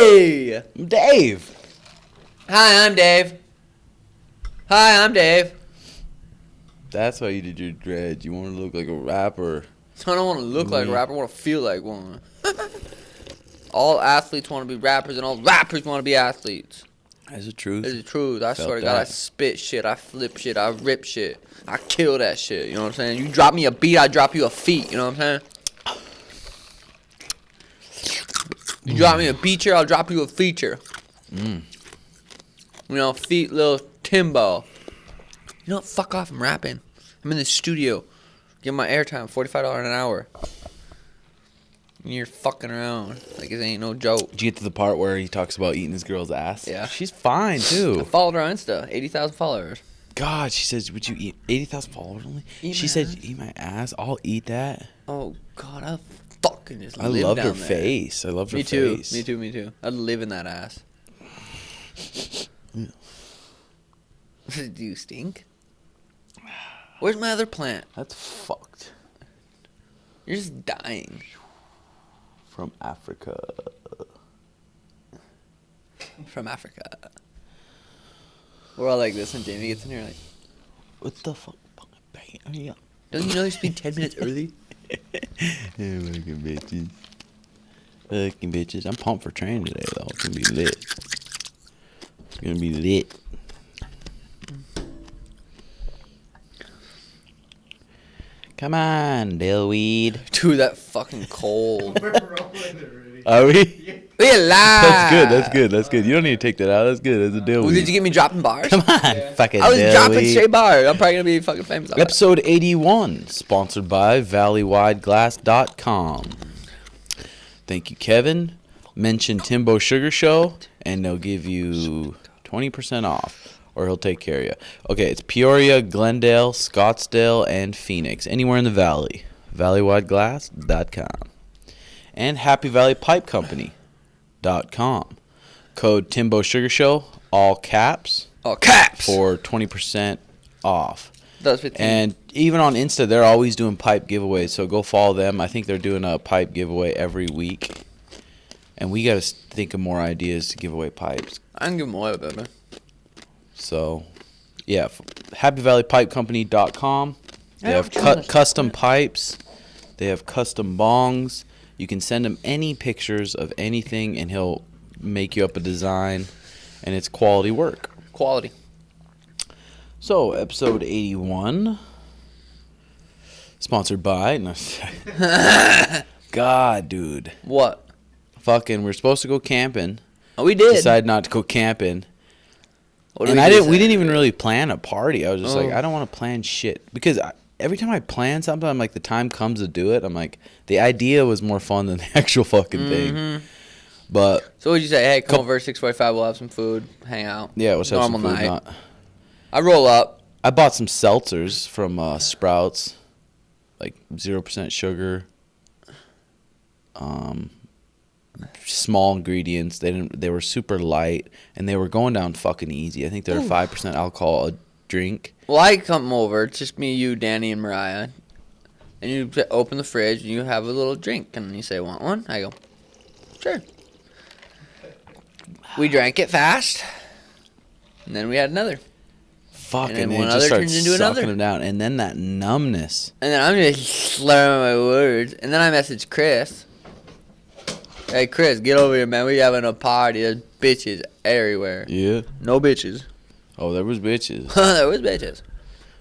Hey! I'm Dave. Hi, I'm Dave. Hi, I'm Dave. That's why you did your dreads. You want to look like a rapper. I don't want to look like a rapper. I want to feel like one. All athletes want to be rappers, and all rappers want to be athletes. That's the truth. It's the truth. I Felt swear to God, I spit shit, I flip shit, I rip shit. I kill that shit, you know what I'm saying? You drop me a beat, I drop you a feat, you know what I'm saying? You drop me a feature, I'll drop you a feature. You know, little Timbo. You know what? Fuck off, I'm rapping. I'm in the studio. Give my airtime, $45 an hour. And you're fucking around like it ain't no joke. Did you get to the part where he talks about eating his girl's ass? Yeah. She's fine, too. I followed her on Insta, 80,000 followers. God, she says, would you eat 80,000 followers only? She said, eat my ass. I'll eat that. Oh, God, I fucking just I live loved down her there. face. I loved her Me too. face. Me too. Me too. I'd live in that ass. Do you stink? Where's my other plant? That's fucked. You're just dying. From Africa. From Africa. We're all like this when Jamie gets in here like, What the fuck? don't you know you should be 10 minutes early? Fucking bitches. Fucking bitches. I'm pumped for training today, though. It's gonna be lit. It's gonna be lit. Come on, Dillweed. Dude, that fucking cold. We're rolling already. Are we? We alive. That's good. That's good. That's good. You don't need to take that out. That's good. That's a deal. Well, did you get me dropping bars? Come on, Yeah. fucking I was dropping Dillweed. straight bars. I'm probably gonna be fucking famous. off that. Episode 81, sponsored by Wideglass.com. Thank you, Kevin. Mention Timbo Sugar Show, and they'll give you 20% off, or he'll take care of you. Okay, it's Peoria, Glendale, Scottsdale, and Phoenix. Anywhere in the valley. ValleyWideGlass.com. And Happy Valley Pipe Company.com. Code Timbo Sugar Show, all caps, Oh, caps. for 20% off. That's 15. And even on Insta, they're always doing pipe giveaways, so go follow them. I think they're doing a pipe giveaway every week. And we got to think of more ideas to give away pipes. I can give them away, baby. So, yeah, HappyValleyPipeCompany.com. They have custom pipes. They have custom bongs. You can send him any pictures of anything, and he'll make you up a design, and it's quality work. Quality. So, episode 81, sponsored by... No, God, dude. What? Fucking, we're supposed to go camping. Oh, we did. Decided not to go camping. What And did we didn't even really plan a party. I was just like, Oh. I don't want to plan shit. Because every time I plan something, I'm like, the time comes to do it. I'm like, the idea was more fun than the actual fucking thing. But, So what'd you say? Hey, come over 6:45. We'll have some food, hang out. yeah, let's have some Normal food. night. I roll up. I bought some seltzers from Sprouts. Like 0% sugar. Small ingredients. They were super light. And they were going down fucking easy. I think they were 5% alcohol a drink. Well, I come over. It's just me, you, Danny, and Mariah. And you open the fridge and you have a little drink. And you say, want one? I go, sure. We drank it fast. And then we had another. Fucking, And then it one just other starts turns into sucking another. them down. And then that numbness. And then I'm just slurring my words. And then I message Chris. Hey, Chris, get over here, man. We having a party. There's bitches everywhere. Yeah. No bitches. Oh, there was bitches. There was bitches.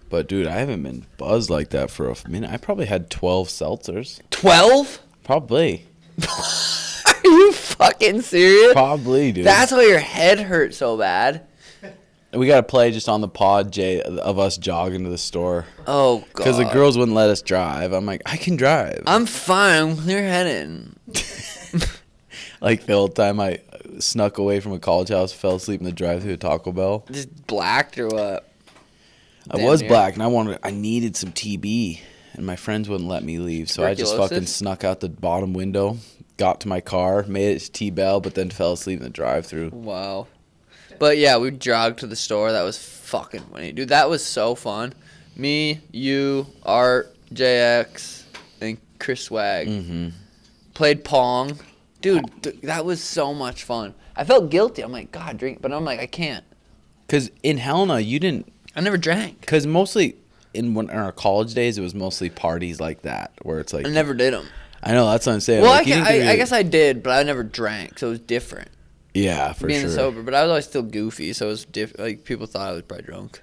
But, dude, I haven't been buzzed like that for a minute. I probably had 12 seltzers. 12? Probably. Are you fucking serious? Probably, dude. That's why your head hurt so bad. We got to play just on the pod, Jay, of us jogging to the store. Oh, God. Because the girls wouldn't let us drive. I'm like, I can drive. I'm fine. You're heading. Like the old time I snuck away from a college house, fell asleep in the drive-thru at Taco Bell. Just blacked or what? I Damn was near. black, and I needed some TB, and my friends wouldn't let me leave. So I just fucking Tuberculosis? snuck out the bottom window, got to my car, made it to T-Bell, but then fell asleep in the drive-thru. Wow. But yeah, we jogged to the store. That was fucking funny. Dude, that was so fun. Me, you, Art, JX, and Chris Swag. Mm-hmm. Played Pong. Dude, that was so much fun. I felt guilty. I'm like, God, drink. But I'm like, I can't. Because in Helena, you didn't. I never drank. Because mostly in our college days, it was mostly parties like that where it's like. I never did them. I know, that's what I'm saying. Well, like, I guess I did, but I never drank, so it was different. Yeah, for being sure. sober, but I was always still goofy, so it was different. Like, people thought I was probably drunk.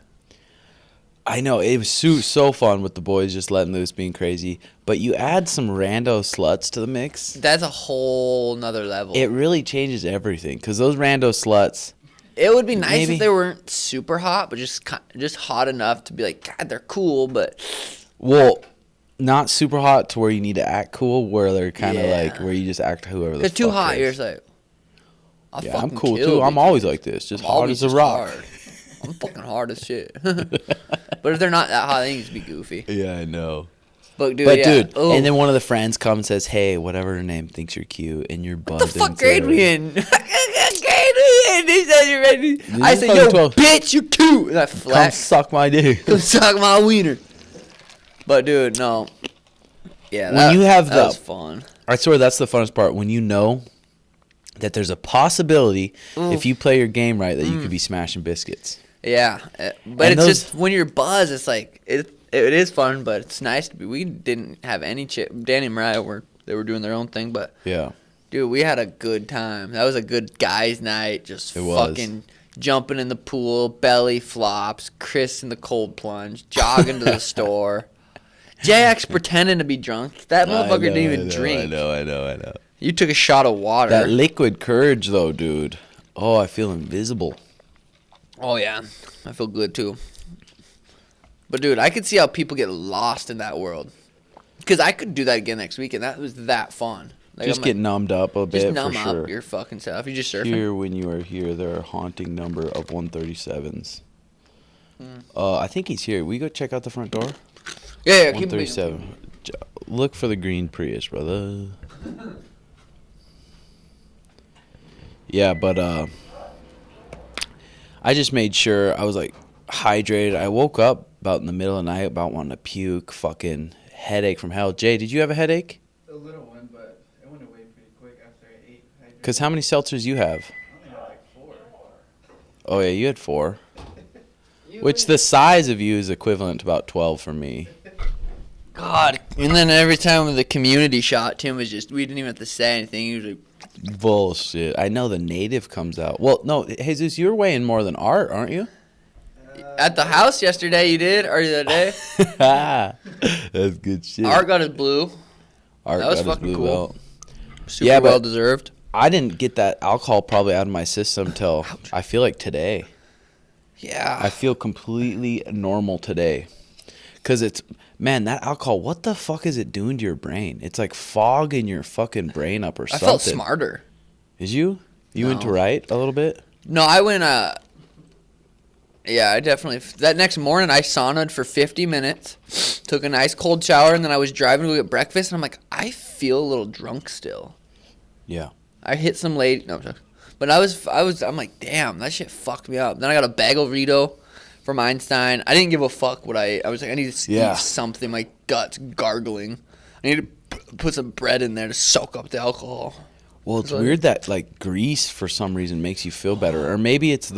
I know, it was so fun with the boys just letting loose, being crazy. But you add some rando sluts to the mix. That's a whole nother level. It really changes everything, because those rando sluts. It would be nice maybe. if they weren't super hot, but just hot enough to be like, God, they're cool, but. Well, not super hot to where you need to act cool, where they're kind of Yeah. like, where you just act whoever the fuck It's too hot, is. you're just like, I'll Yeah, fucking I'm cool kill too. I'm these always dudes. like this, just I'm hot always as a just rock. hard. I'm fucking hard as shit. But if they're not that hot, they need to be goofy. Yeah, I know. But dude, And then one of the friends comes and says, "Hey, whatever her name thinks you're cute," and you're buzzing. what the fuck grade we in? Grade we in? He said you're ready. I said, yo, 12. bitch, you're cute. And I Come flex. suck my dick. Come suck my wiener. But dude, no. Yeah, When you have that was fun. I swear that's the funnest part. When you know that there's a possibility, if you play your game right, that you could be smashing biscuits. Yeah, but it's just when you're buzzed, it's like it is fun, but it's nice to be. We didn't have any Danny and Mariah they were doing their own thing, but Yeah. dude, we had a good time. That was a good guys' night. Just fucking jumping in the pool, belly flops, Chris in the cold plunge, jogging to the store. JX pretending to be drunk. That motherfucker didn't even drink. I know. You took a shot of water. That liquid courage, though, dude. Oh, I feel invisible. Oh, yeah. I feel good, too. But, dude, I could see how people get lost in that world. Because I could do that again next week, and that was that fun. Like, Just get numbed up a bit, just numb for sure. up your fucking self. You just surfing. Here, when you are here, there are a haunting number of 137s. I think he's here. We go check out the front door? Yeah, keep 137. Look for the green Prius, brother. Yeah, but I just made sure I was like hydrated. I woke up about in the middle of the night about wanting to puke, fucking headache from hell. Jay, did you have a headache? A little one, but it went away pretty quick after I ate. Because how many seltzers you have? I only had like 4. Oh, yeah, you had 4. Which the size of you is equivalent to about 12 for me. God. And then every time with the community shot, Tim was just, we didn't even have to say anything. He was like, Bullshit. I know the native comes out. Well, no, Jesus, you're weighing more than Art, aren't you? at the house yesterday, you did? Or the other day? That's good shit. Art got his blue. Art that was got his fucking blue cool. belt. Super Yeah, but- well deserved. I didn't get that alcohol probably out of my system till I feel like today. Yeah. I feel completely normal today. Because it's, man, that alcohol, what the fuck is it doing to your brain? It's like fogging your fucking brain up or I something. felt smarter. Did you? You went to No. write a little bit? No, I went, yeah, I definitely, that next morning I saunaed for 50 minutes, took a nice cold shower, and then I was driving to go get breakfast, and I'm like, I feel a little drunk still. Yeah. I hit some lady, no, I'm joking. But I'm like, damn, that shit fucked me up. Then I got a bagel burrito from Einstein. I didn't give a fuck what I was like, I need to eat something. My gut's gargling. I need to put some bread in there to soak up the alcohol. Well, it's weird that like grease for some reason makes you feel better, or maybe it's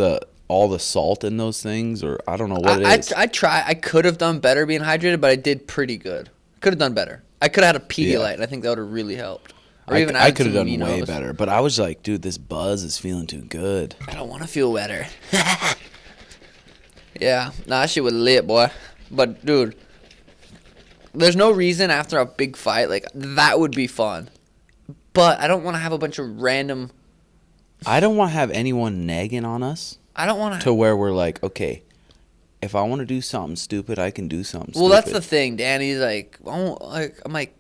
all the salt in those things, or I don't know what it is. I could have done better being hydrated, but I did pretty good. Could have done better. I could have had a Pedialyte, and I think that would have really helped. Or even I added could have some done way Vinos. better, but I was like, dude, this buzz is feeling too good. I don't want to feel better. Yeah, nah, that shit was lit, boy. But dude, there's no reason after a big fight like that would be fun. But I don't want to have a bunch of random. I don't want to have anyone nagging on us I don't want to where we're like, okay, if I want to do something stupid, I can do something Well, stupid. that's the thing. Danny's like, I'm like,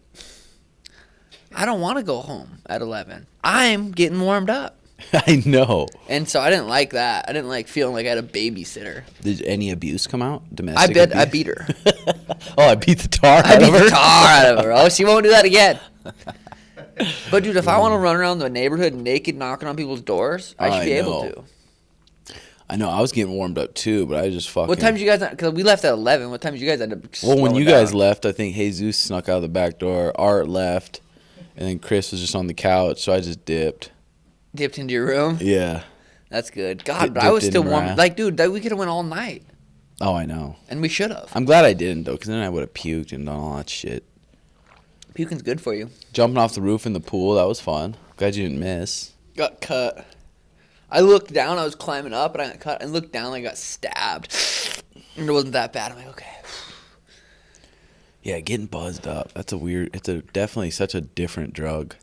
I don't want to go home at 11. I'm getting warmed up. I know. And so I didn't like that. I didn't like feeling like I had a babysitter. Did any abuse come out? Domestic I abuse? beat her. Oh, I beat the tar I out beat of her? the tar out of her. Oh, she won't do that again. But dude, if I want to run around the neighborhood naked knocking on people's doors, I should be able to. I know. I was getting warmed up too, but I just fucking... What time did you guys... Because we left at 11. What time did you guys end up Well, when slowing you guys down? left, I think Jesus snuck out the back door. Art left. And then Chris was just on the couch, so I just dipped. Dipped into your room? Yeah. That's good. God, but Dipped I was in still warm. wrath. Like, dude, we could have went all night. Oh, I know. And we should have. I'm glad I didn't, though, because then I would have puked and done all that shit. Puking's good for you. Jumping off the roof in the pool, that was fun. Glad you didn't miss. Got cut. I looked down. I was climbing up, and I got cut. And looked down, and I got stabbed. And it wasn't that bad. I'm like, okay. Yeah, getting buzzed up. That's definitely such a different drug.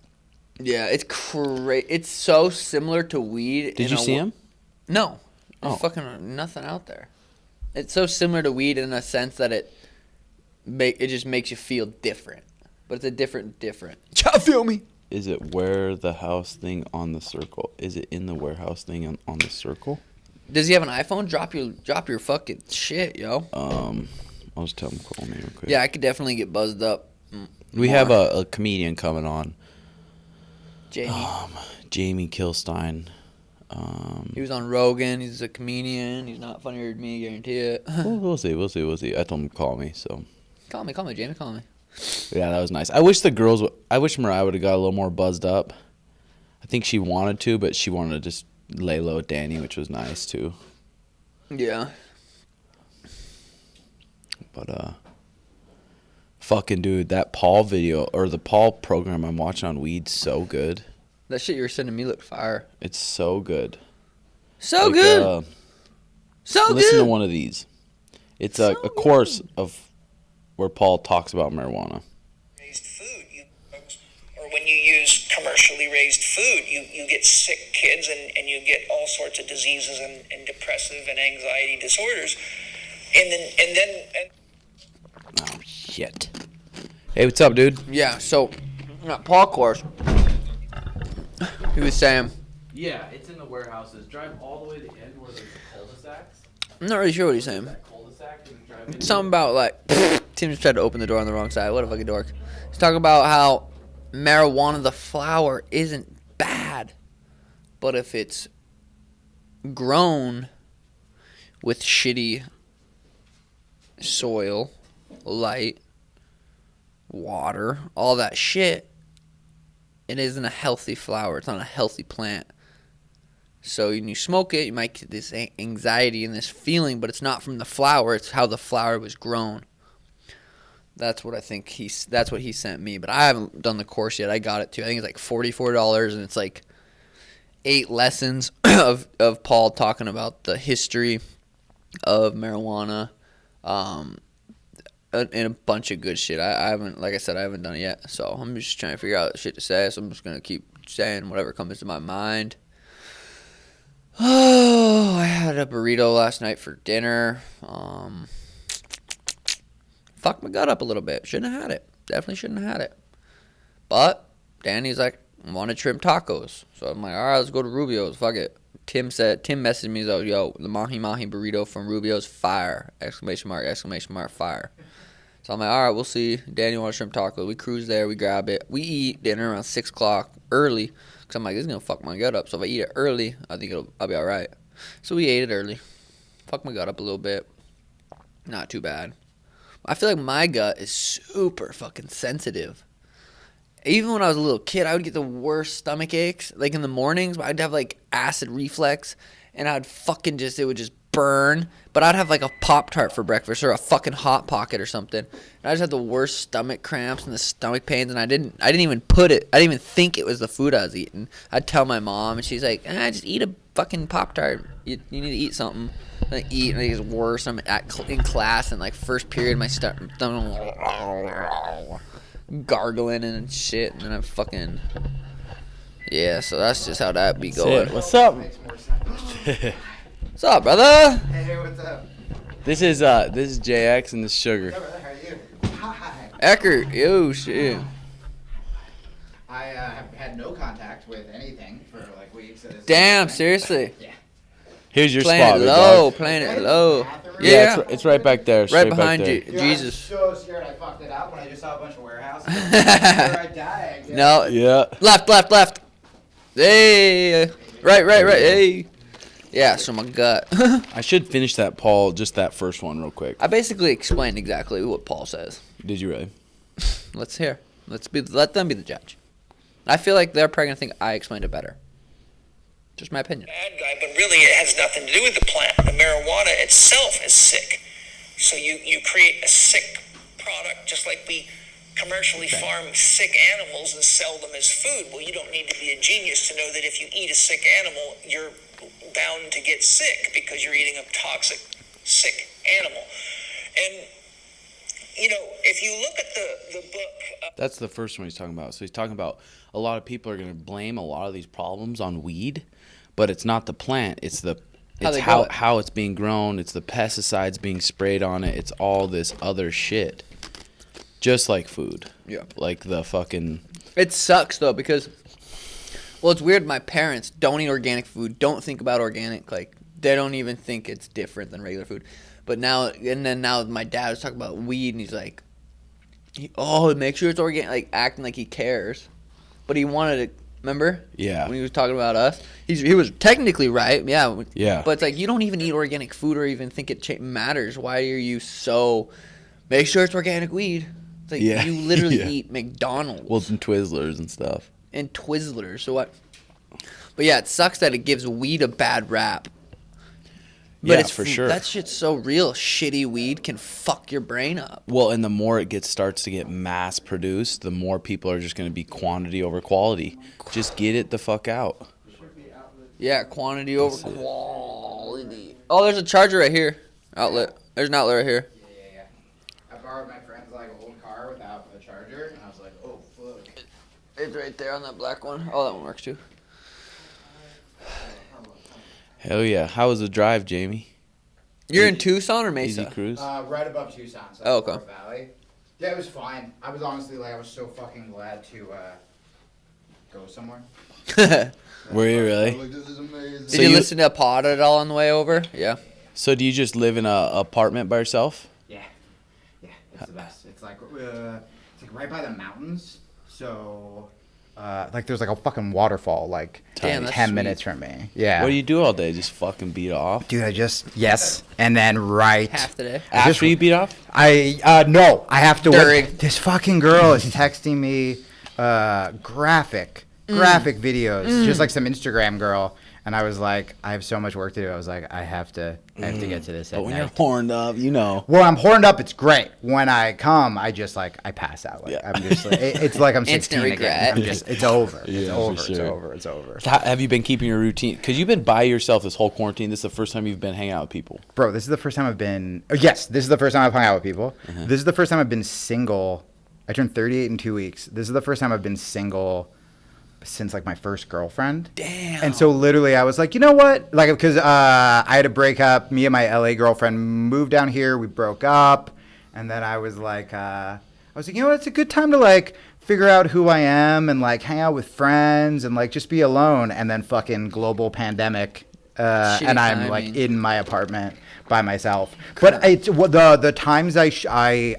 Yeah, it's crazy. It's so similar to weed. Did you see him? No. There's Oh. fucking nothing out there. It's so similar to weed in a sense that it just makes you feel different. But it's a different. Y'all feel me? Is it where the house thing on the circle? Is it in the warehouse thing on the circle? Does he have an iPhone? Drop your fucking shit, yo. I'll just tell him call me real quick. Yeah, I could definitely get buzzed up. We have a comedian coming on. Jamie. Jamie Kilstein. He was on Rogan. He's a comedian. He's not funnier than me, guarantee it. We'll see. I told him to call me, so. Call me, Jamie, call me. Yeah, that was nice. I wish Mariah would have got a little more buzzed up. I think she wanted to, but she wanted to just lay low with Danny, which was nice too. Yeah. But fucking dude, that Paul video or the Paul program I'm watching on weed's so good. That shit you were sending me looked fire. It's so good. So Like, good. So good. Listen to one of these. It's a course of where Paul talks about marijuana. Raised food, or when you use commercially raised food, you get sick kids and you get all sorts of diseases and depressive and anxiety disorders, and then. Oh shit. Hey, what's up, dude? Yeah, so, Paul course, he was saying, Yeah, it's in the warehouses. Drive all the way to the end where there's the cul-de-sacs. I'm not really sure what he's saying. Cul-de-sac and then drive in. Something about, like, Tim just tried to open the door on the wrong side. What a fucking dork. He's talking about how marijuana, the flower, isn't bad. But if it's grown with shitty soil, light, water, all that shit, it isn't a healthy flower. It's not a healthy plant. So when you smoke it, you might get this anxiety and this feeling, but it's not from the flower. It's how the flower was grown. That's what I think that's what he sent me. But I haven't done the course yet. I got it too. I think it's like $44, and it's like 8 lessons of Paul talking about the history of marijuana, and a bunch of good shit. I haven't, like I said, I haven't done it yet. So I'm just trying to figure out shit to say. So I'm just gonna keep saying whatever comes to my mind. Oh, I had a burrito last night for dinner. Fucked my gut up a little bit. Shouldn't have had it. Definitely shouldn't have had it. But Danny's like, I want to trim tacos. So I'm like, all right, let's go to Rubio's. Fuck it. Tim messaged me, he's like, yo, the mahi mahi burrito from Rubio's, fire! Exclamation mark, fire. So I'm like, all right, we'll see. Danny wants shrimp tacos. We cruise there. We grab it. We eat dinner around 6 o'clock early. Because I'm like, this is going to fuck my gut up. So if I eat it early, I think I'll be all right. So we ate it early. Fucked my gut up a little bit. Not too bad. I feel like my gut is super fucking sensitive. Even when I was a little kid, I would get the worst stomach aches. Like in the mornings, I'd have like acid reflux. And I'd fucking it would just burn. But I'd have like a Pop-Tart for breakfast or a fucking Hot Pocket or something. And I just had the worst stomach cramps and the stomach pains. And I didn't even think it was the food I was eating. I'd tell my mom and she's like, just eat a fucking Pop-Tart. You need to eat something. And I eat and it gets worse. I'm in class and like first period my stomach gargling and shit. And then I'm fucking... Yeah, so that's just how that be going. What's up? What's up, brother? Hey, what's up? This is JX and this is Sugar. Hey, brother, how are you? Hi. Eckert, yo, shit. I have had no contact with anything for like weeks. So Damn, seriously. Yeah. Here's your Playing spot, it big low, dog. playing it low. Yeah, Yeah, it's right back there. right straight behind back there. you. Dude, Jesus. I'm so scared I fucked it up when I just saw a bunch of warehouses. Before I die, I guess. No, Yeah. left. Hey, right. Hey. Yeah, so my gut. I should finish that, Paul, just that first one real quick. I basically explained exactly what Paul says. Did you really? Let's hear. Let them be the judge. I feel like they're probably gonna think I explained it better. Just my opinion. Bad guy, but really it has nothing to do with the plant. The marijuana itself is sick. So you create a sick product, just like we commercially farm sick animals and sell them as food. Well, you don't need to be a genius to know that if you eat a sick animal, you're bound to get sick because you're eating a toxic, sick animal. And, if you look at the book... That's the first one he's talking about. So he's talking about a lot of people are going to blame a lot of these problems on weed, but it's not the plant. It's how it's being grown. It's the pesticides being sprayed on it. It's all this other shit. Just like food. Yeah. Like the fucking... It sucks, though, because... Well, it's weird. My parents don't eat organic food, don't think about organic. Like, they don't even think it's different than regular food. But now my dad was talking about weed, and he's like, make sure it's organic, like, acting like he cares. But he wanted to... Remember? Yeah. When he was talking about us? He was technically right, yeah. Yeah. But it's like, you don't even eat organic food or even think it matters. Why are you so... Make sure it's organic weed. It's like, you literally eat McDonald's. Well, some Twizzlers and stuff. And Twizzlers, so what? But yeah, it sucks that it gives weed a bad rap. But Yeah, it's for sure. That shit's so real. Shitty weed can fuck your brain up. Well, and the more it starts to get mass produced, the more people are just going to be quantity over quality. Just get it the fuck out. Yeah, quantity over quality. Oh, there's a charger right here. Outlet. There's an outlet right here. Yeah. I borrowed my friend's old car without the charger, and I was like, oh fuck. It's right there on that black one. Oh, that one works too. Hell yeah. How was the drive, Jamie? You're in Tucson or Mesa? Easy cruise? Right above Tucson, so Oh, okay. Fort Valley. Yeah, it was fine. I was honestly I was so fucking glad to go somewhere. Were you really? This is amazing. Did you listen to a pod at all on the way over? Yeah. So do you just live in an apartment by yourself? Yeah, it's the best. It's like right by the mountains. So, there's a fucking waterfall Damn, that's 10 sweet. minutes from me. Yeah. What do you do all day? Just fucking beat off? Dude, yes, and then Half the day. After you beat off? No, I have to During. work. This fucking girl is texting me graphic videos, just like some Instagram girl, and I was like, I have so much work to do. I was like, I have to get to this at But when you're night. horned up, Well, I'm horned up. It's great. When I come, I just I pass out. Yeah. I'm just it's like I'm 16 Instant again. regret. It's over. Yeah, It's for over. sure. It's over. Have you been keeping your routine? Because you've been by yourself this whole quarantine. This is the first time you've been hanging out with people. Bro, this is the first time I've been. Yes, this is the first time I've hung out with people. This is the first time I've been single. I turned 38 in 2 weeks. This is the first time I've been single since my first girlfriend. Damn. And so literally I was like, you know what? Because I had to break up. Me and my LA girlfriend moved down here. We broke up. And then I was like, you know what? It's a good time to figure out who I am and hang out with friends and just be alone. And then fucking global pandemic. And I'm timing. in my apartment by myself. But it's the times I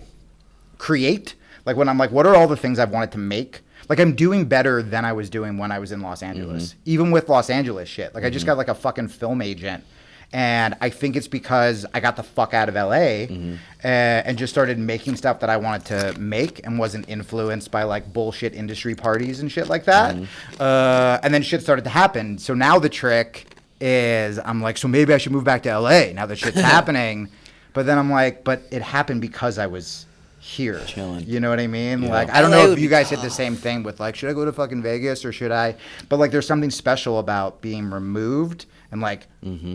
create, when I'm what are all the things I've wanted to make? I'm doing better than I was doing when I was in Los Angeles, even with Los Angeles shit. I just got a fucking film agent, and I think it's because I got the fuck out of LA and just started making stuff that I wanted to make and wasn't influenced by bullshit industry parties and shit like that. And then shit started to happen. So now the trick is I'm so maybe I should move back to LA now that shit's happening. But then I'm but it happened because I was here. Chilling. You know what I mean? Yeah. I don't LA know would if you be guys hit the tough. same thing with should I go to fucking Vegas or should I? But there's something special about being removed and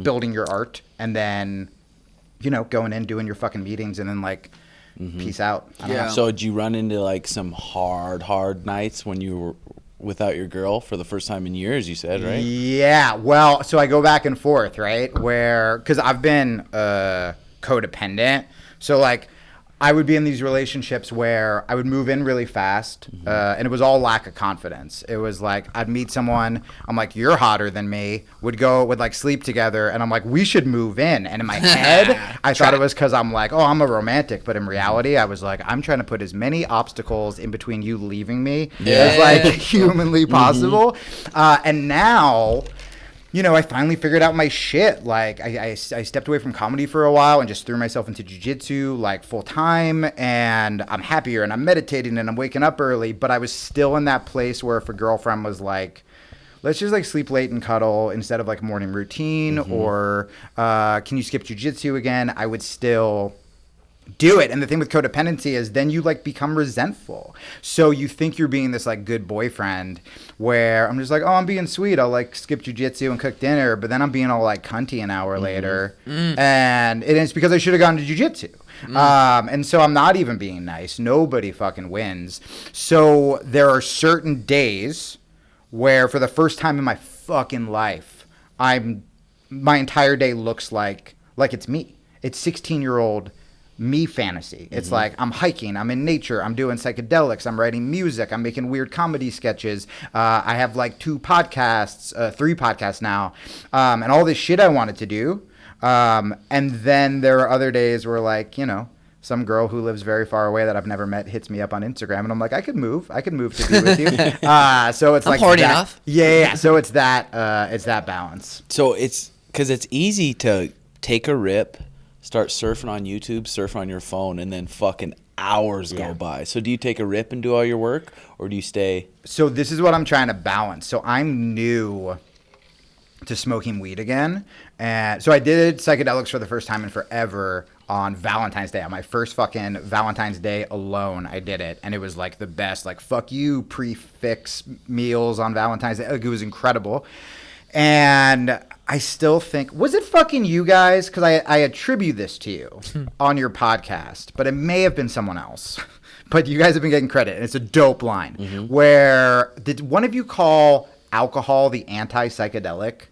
building your art and then, going in, doing your fucking meetings and then peace out. I don't Yeah. know. So did you run into some hard nights when you were without your girl for the first time in years, you said, right? Yeah. Well, so I go back and forth, right? Because I've been codependent. So I would be in these relationships where I would move in really fast, and it was all lack of confidence. It was I'd meet someone, I'm you're hotter than me, would sleep together, and I'm we should move in. And in my head, I thought it was because I'm I'm a romantic, but in reality, I was I'm trying to put as many obstacles in between you leaving me as humanly possible. And now I finally figured out my shit. Like, I stepped away from comedy for a while and just threw myself into jiu-jitsu, like, full time. And I'm happier and I'm meditating and I'm waking up early. But I was still in that place where if a girlfriend was like, let's just, like, sleep late and cuddle instead of, like, morning routine, or can you skip jiu-jitsu again, I would still do it. And the thing with codependency is then you, like, become resentful. So you think you're being this, like, good boyfriend where I'm just like, oh, I'm being sweet. I'll, like, skip jiu-jitsu and cook dinner. But then I'm being all, like, cunty an hour later. And it's because I should have gone to jiu-jitsu. And so I'm not even being nice. Nobody fucking wins. So there are certain days where for the first time in my fucking life, my entire day looks like it's me. It's 16-year-old me fantasy. It's like I'm hiking, I'm in nature, I'm doing psychedelics, I'm writing music, I'm making weird comedy sketches. I have like 3 podcasts now, and all this shit I wanted to do. And then there are other days where, like, some girl who lives very far away that I've never met hits me up on Instagram, and I'm like, I could move to be with you. So it's I'm like horny that. enough. Yeah. So it's that balance. So it's because it's easy to take a rip, start surfing on YouTube, surf on your phone, and then fucking hours go by. So do you take a rip and do all your work, or do you stay? So this is what I'm trying to balance. So I'm new to smoking weed again. And so I did psychedelics for the first time in forever on Valentine's Day. On my first fucking Valentine's Day alone, I did it. And it was like the best, like, fuck you prefix meals on Valentine's Day. Like, it was incredible. And I still think, was it fucking you guys? Because I attribute this to you on your podcast, but it may have been someone else. But you guys have been getting credit, and it's a dope line. Where did one of you call alcohol the anti-psychedelic?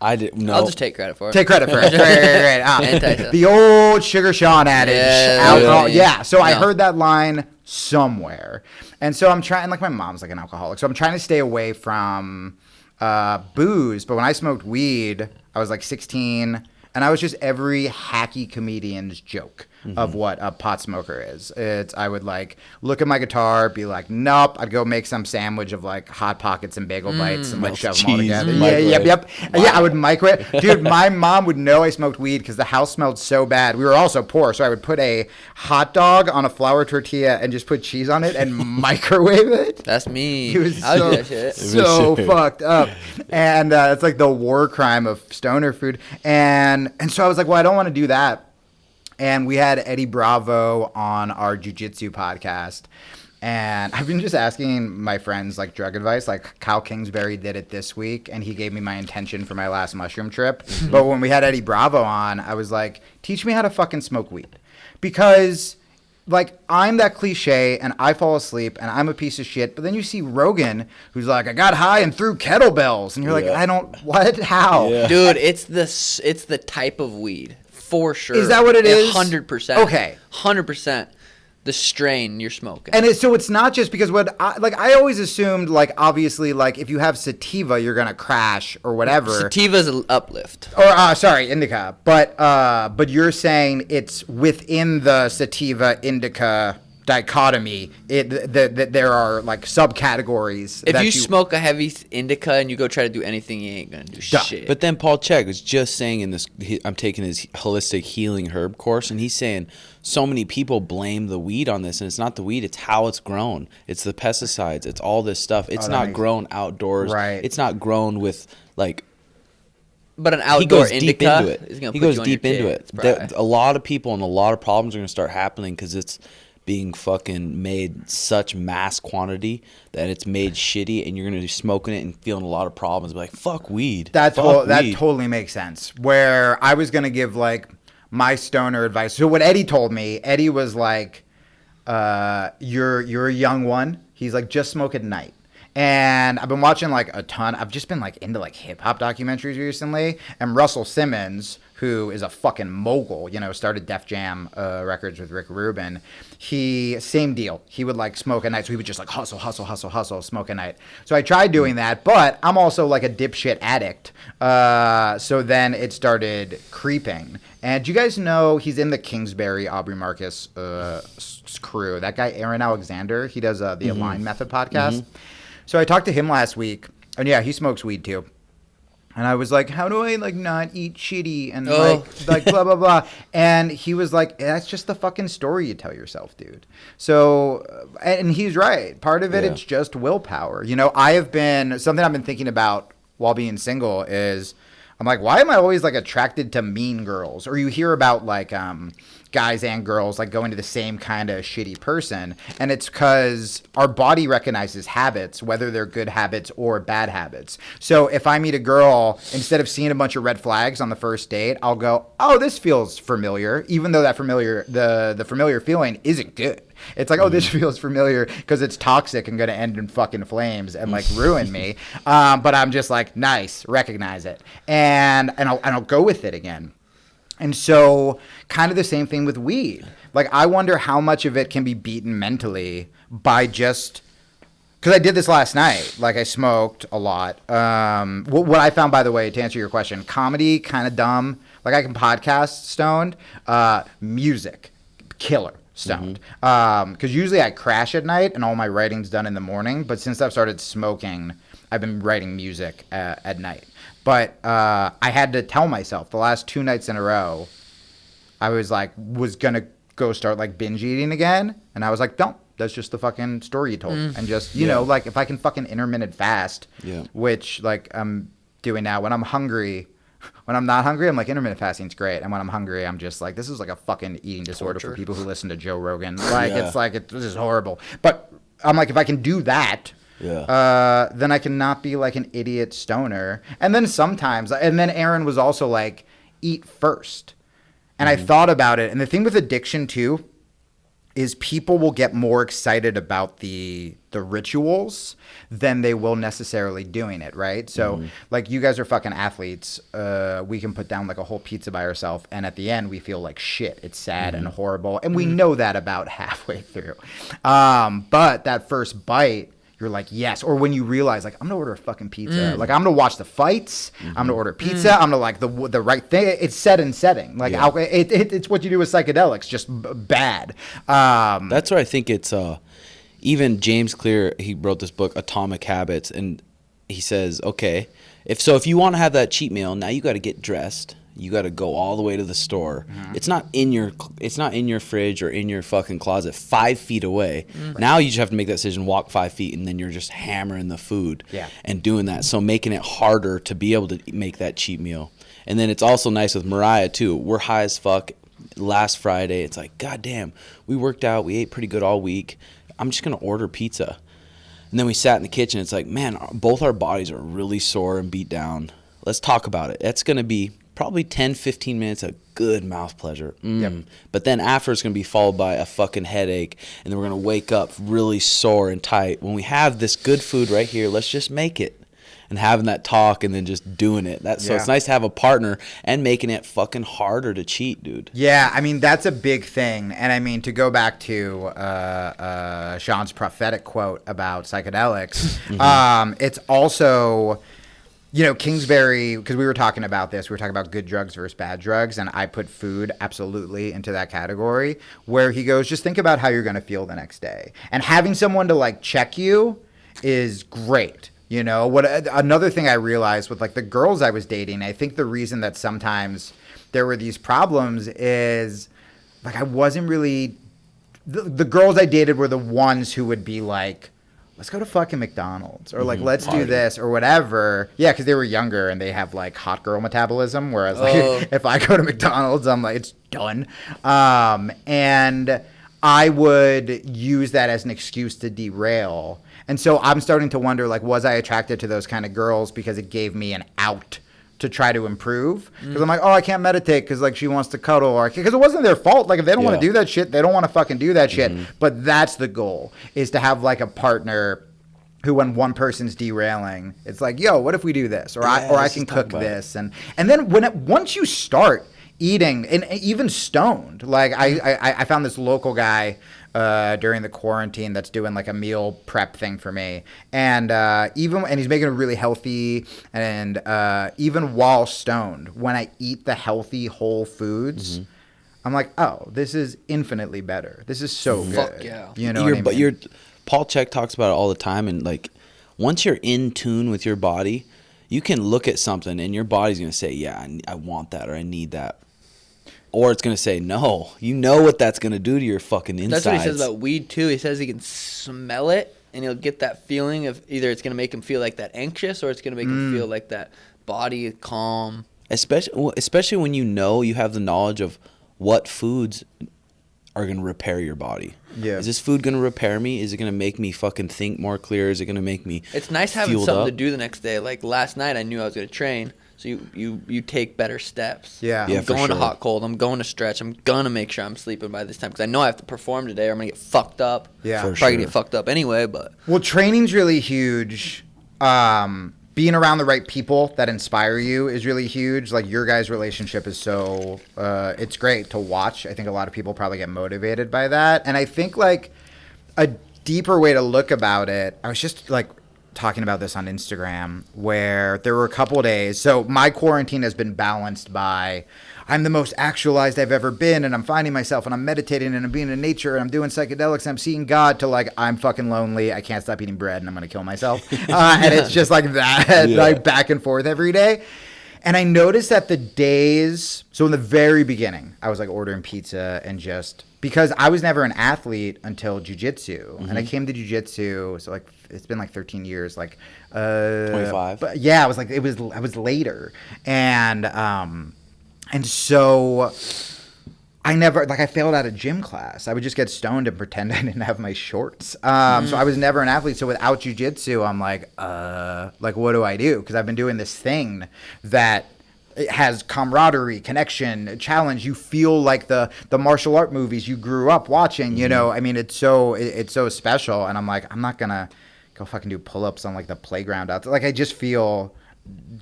I did. No. I'll just take credit for it. Take credit for it. Anti-psy- The old Sugar Sean adage. Yeah, Alcohol. really? Yeah. So I No. heard that line somewhere. And so I'm trying, like, my mom's like an alcoholic. So I'm trying to stay away from booze. But when I smoked weed, I was like 16. And I was just every hacky comedian's joke of what a pot smoker is. I would, like, look at my guitar, be like, nope. I'd go make some sandwich of, like, Hot Pockets and bagel bites and, like, Melted shove them all cheese, together. microwave. Yep. Yeah, I would microwave. Dude, my mom would know I smoked weed because the house smelled so bad. We were also poor, so I would put a hot dog on a flour tortilla and just put cheese on it and microwave it. That's me. It was I would do that shit. so fucked up. And it's like the war crime of stoner food. And so I was like, well, I don't want to do that. And we had Eddie Bravo on our jiu-jitsu podcast. And I've been just asking my friends, like, drug advice. Like, Kyle Kingsbury did it this week, and he gave me my intention for my last mushroom trip. But when we had Eddie Bravo on, I was like, teach me how to fucking smoke weed. Because, like, I'm that cliche, and I fall asleep, and I'm a piece of shit. But then you see Rogan, who's like, I got high and threw kettlebells. And you're like, I don't, what? How? Yeah. Dude, it's the type of weed. For sure. Is that what it is? 100%. Okay. 100%. The strain you're smoking. And so it's not just because I always assumed, like, obviously, like, if you have sativa, you're going to crash or whatever. Sativa's an uplift. Or, sorry, indica. But you're saying it's within the sativa indica dichotomy that there are, like, subcategories. If you smoke a heavy indica and you go try to do anything, you ain't gonna do shit. But then Paul Chegg was just saying in this, I'm taking his holistic healing herb course, and he's saying so many people blame the weed on this, and it's not the weed, it's how it's grown. It's the pesticides. It's all this stuff. It's not grown outdoors. Right. It's not grown with, like, But an he outdoor goes indica deep into it. is gonna He put goes you on deep your into it. tits, bro. A lot of people and a lot of problems are going to start happening because it's being fucking made such mass quantity that it's made shitty, and you're going to be smoking it and feeling a lot of problems. Be like, fuck weed. That Fuck weed. totally makes sense. Where I was going to give, like, my stoner advice. So what Eddie told me, Eddie was like, you're a young one. He's like, just smoke at night. And I've been watching, like, a ton. I've just been, like, into, like, hip-hop documentaries recently. And Russell Simmons, who is a fucking mogul, started Def Jam Records with Rick Rubin. Same deal. He would, like, smoke at night. So he would just, like, hustle, smoke at night. So I tried doing that. But I'm also, like, a dipshit addict. So then it started creeping. And do you guys know he's in the Kingsbury, Aubrey Marcus crew? That guy, Aaron Alexander, he does the Align Method podcast. So I talked to him last week, and yeah, he smokes weed too. And I was like, how do I like not eat shitty and like blah blah blah? And he was like, that's just the fucking story you tell yourself, dude. So, and he's right. Part of it, it's just willpower. You know, something I've been thinking about while being single is, I'm like, why am I always like attracted to mean girls? Or you hear about like guys and girls like going to the same kind of shitty person, and it's because our body recognizes habits, whether they're good habits or bad habits. So if I meet a girl, instead of seeing a bunch of red flags on the first date, I'll go, oh, this feels familiar, even though that the familiar feeling isn't good. It's like, oh, this feels familiar because it's toxic and going to end in fucking flames and like ruin me. But I'm just like, nice, recognize it, and I'll go with it again. And so kind of the same thing with weed. Like, I wonder how much of it can be beaten mentally by just, because I did this last night. Like, I smoked a lot. What I found, by the way, to answer your question, comedy, kind of dumb. Like, I can podcast stoned. Music, killer. Stoned. Because usually I crash at night and all my writing's done in the morning. But since I've started smoking, I've been writing music at night. But I had to tell myself the last 2 nights in a row, I was going to go start like binge eating again. And I was like, don't. That's just the fucking story you told. And just, you know, like if I can fucking intermittent fast, which like I'm doing now when I'm hungry. When I'm not hungry, I'm like, intermittent fasting's great. And when I'm hungry, I'm just like, this is like a fucking eating disorder for people who listen to Joe Rogan. Like, it's like, this is horrible. But I'm like, if I can do that, then I can not be like an idiot stoner. And then sometimes, and then Aaron was also like, eat first. And I thought about it. And the thing with addiction too, is people will get more excited about the rituals than they will necessarily doing it, right? So, like, you guys are fucking athletes. We can put down, like, a whole pizza by ourselves, and at the end, we feel like shit. It's sad and horrible, and we know that about halfway through. But that first bite, you're like, yes. Or when you realize, like, I'm going to order a fucking pizza. Like, I'm going to watch the fights. I'm going to order pizza. I'm going to, like, the right thing. It's set and setting. Like, it's what you do with psychedelics, just bad. That's where I think it's, even James Clear, he wrote this book, Atomic Habits, and he says, okay, if you want to have that cheat meal, now you got to get dressed. You got to go all the way to the store. It's not in your fridge or in your fucking closet 5 feet away. Now you just have to make that decision, walk 5 feet, and then you're just hammering the food and doing that. So making it harder to be able to make that cheat meal. And then it's also nice with Mariah too. We're high as fuck. Last Friday, it's like, God damn, we worked out. We ate pretty good all week. I'm just going to order pizza. And then we sat in the kitchen. It's like, man, both our bodies are really sore and beat down. Let's talk about it. That's going to be probably 10, 15 minutes of good mouth pleasure. But then after, it's going to be followed by a fucking headache. And then we're going to wake up really sore and tight. When we have this good food right here, let's just make it. And having that talk and then just doing it. So it's nice to have a partner and making it fucking harder to cheat, dude. Yeah, I mean, that's a big thing. And I mean, to go back to Sean's prophetic quote about psychedelics, it's also, you know, Kingsbury, because we were talking about this, we were talking about good drugs versus bad drugs, and I put food absolutely into that category, where he goes, just think about how you're going to feel the next day. And having someone to, like, check you is great. You know, another thing I realized with like the girls I was dating, I think the reason that sometimes there were these problems is like I wasn't really, the girls I dated were the ones who would be like, let's go to fucking McDonald's or like, let's do this or whatever. Yeah, because they were younger and they have like hot girl metabolism. Whereas like if I go to McDonald's, I'm like, it's done. And I would use that as an excuse to derail. And so I'm starting to wonder, like, was I attracted to those kind of girls because it gave me an out to try to improve? Because I'm like, oh, I can't meditate because, like, she wants to cuddle. Or because it wasn't their fault. Like, if they don't want to do that shit, they don't want to fucking do that shit. But that's the goal, is to have, like, a partner who, when one person's derailing, it's like, yo, what if we do this? Or I can cook this. And then once you start eating, and even stoned, like, I found this local guy during the quarantine that's doing like a meal prep thing for me, and he's making it really healthy, and even while stoned, when I eat the healthy whole foods, I'm like, oh, this is infinitely better. This is so good. Fuck yeah. You know what I mean? Paul Chek talks about it all the time, and like once you're in tune with your body, you can look at something and your body's going to say, yeah, I want that or I need that. Or it's going to say, no. You know what that's going to do to your fucking insides. That's what he says about weed, too. He says he can smell it, and he'll get that feeling of either it's going to make him feel like that anxious or it's going to make him feel like that body calm. Especially when you have the knowledge of what foods are going to repair your body. Yeah. Is this food going to repair me? Is it going to make me fucking think more clear? Is it going to make me It's nice having something up? to do the next day. Like last night, I knew I was going to train. So you take better steps. Yeah. Yeah, I'm for going to sure. hot, cold. I'm going to stretch. I'm going to make sure I'm sleeping by this time because I know I have to perform today or I'm going to get fucked up. Yeah. For Probably sure. going to get fucked up anyway, but... Well, training's really huge. Being around the right people that inspire you is really huge. Like your guys' relationship is so, it's great to watch. I think a lot of people probably get motivated by that. And I think like a deeper way to look about it, I was just like talking about this on Instagram where there were a couple of days. So my quarantine has been balanced by I'm the most actualized I've ever been and I'm finding myself and I'm meditating and I'm being in nature and I'm doing psychedelics and I'm seeing God to like I'm fucking lonely. I can't stop eating bread and I'm going to kill myself. And it's just like that, like back and forth every day. And I noticed that the days, so in the very beginning, I was like ordering pizza and just because I was never an athlete until jiu-jitsu. And I came to jiu-jitsu, so like it's been like 13 years, like 25. But yeah, I was later. And so I never, like I failed out of gym class. I would just get stoned and pretend I didn't have my shorts. So I was never an athlete. So without jiu-jitsu, I'm like what do I do? Because I've been doing this thing that it has camaraderie, connection, challenge. You feel like the martial art movies you grew up watching, you know? I mean, it's so special. And I'm like, I'm not going to go fucking do pull-ups on like the playground out there. Like I just feel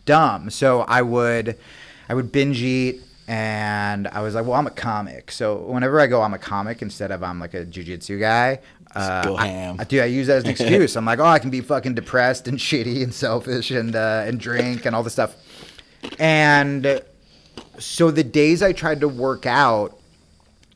dumb. So I would binge eat. And I was like, well, I'm a comic. So whenever I go, I'm a comic instead of I'm like a jiu-jitsu guy. Go ham. I use that as an excuse. I'm like, oh, I can be fucking depressed and shitty and selfish and drink and all this stuff. And so the days I tried to work out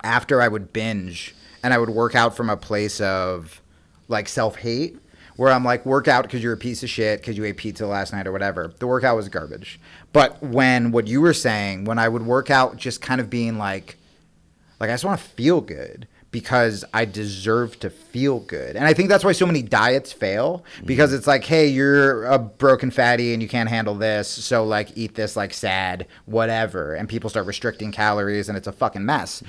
after I would binge and I would work out from a place of like self-hate where I'm like, work out because you're a piece of shit because you ate pizza last night or whatever. The workout was garbage. But what you were saying, when I would work out just kind of being like I just want to feel good because I deserve to feel good. And I think that's why so many diets fail because it's like, hey, you're a broken fatty and you can't handle this. So like eat this like sad, whatever. And people start restricting calories and it's a fucking mess.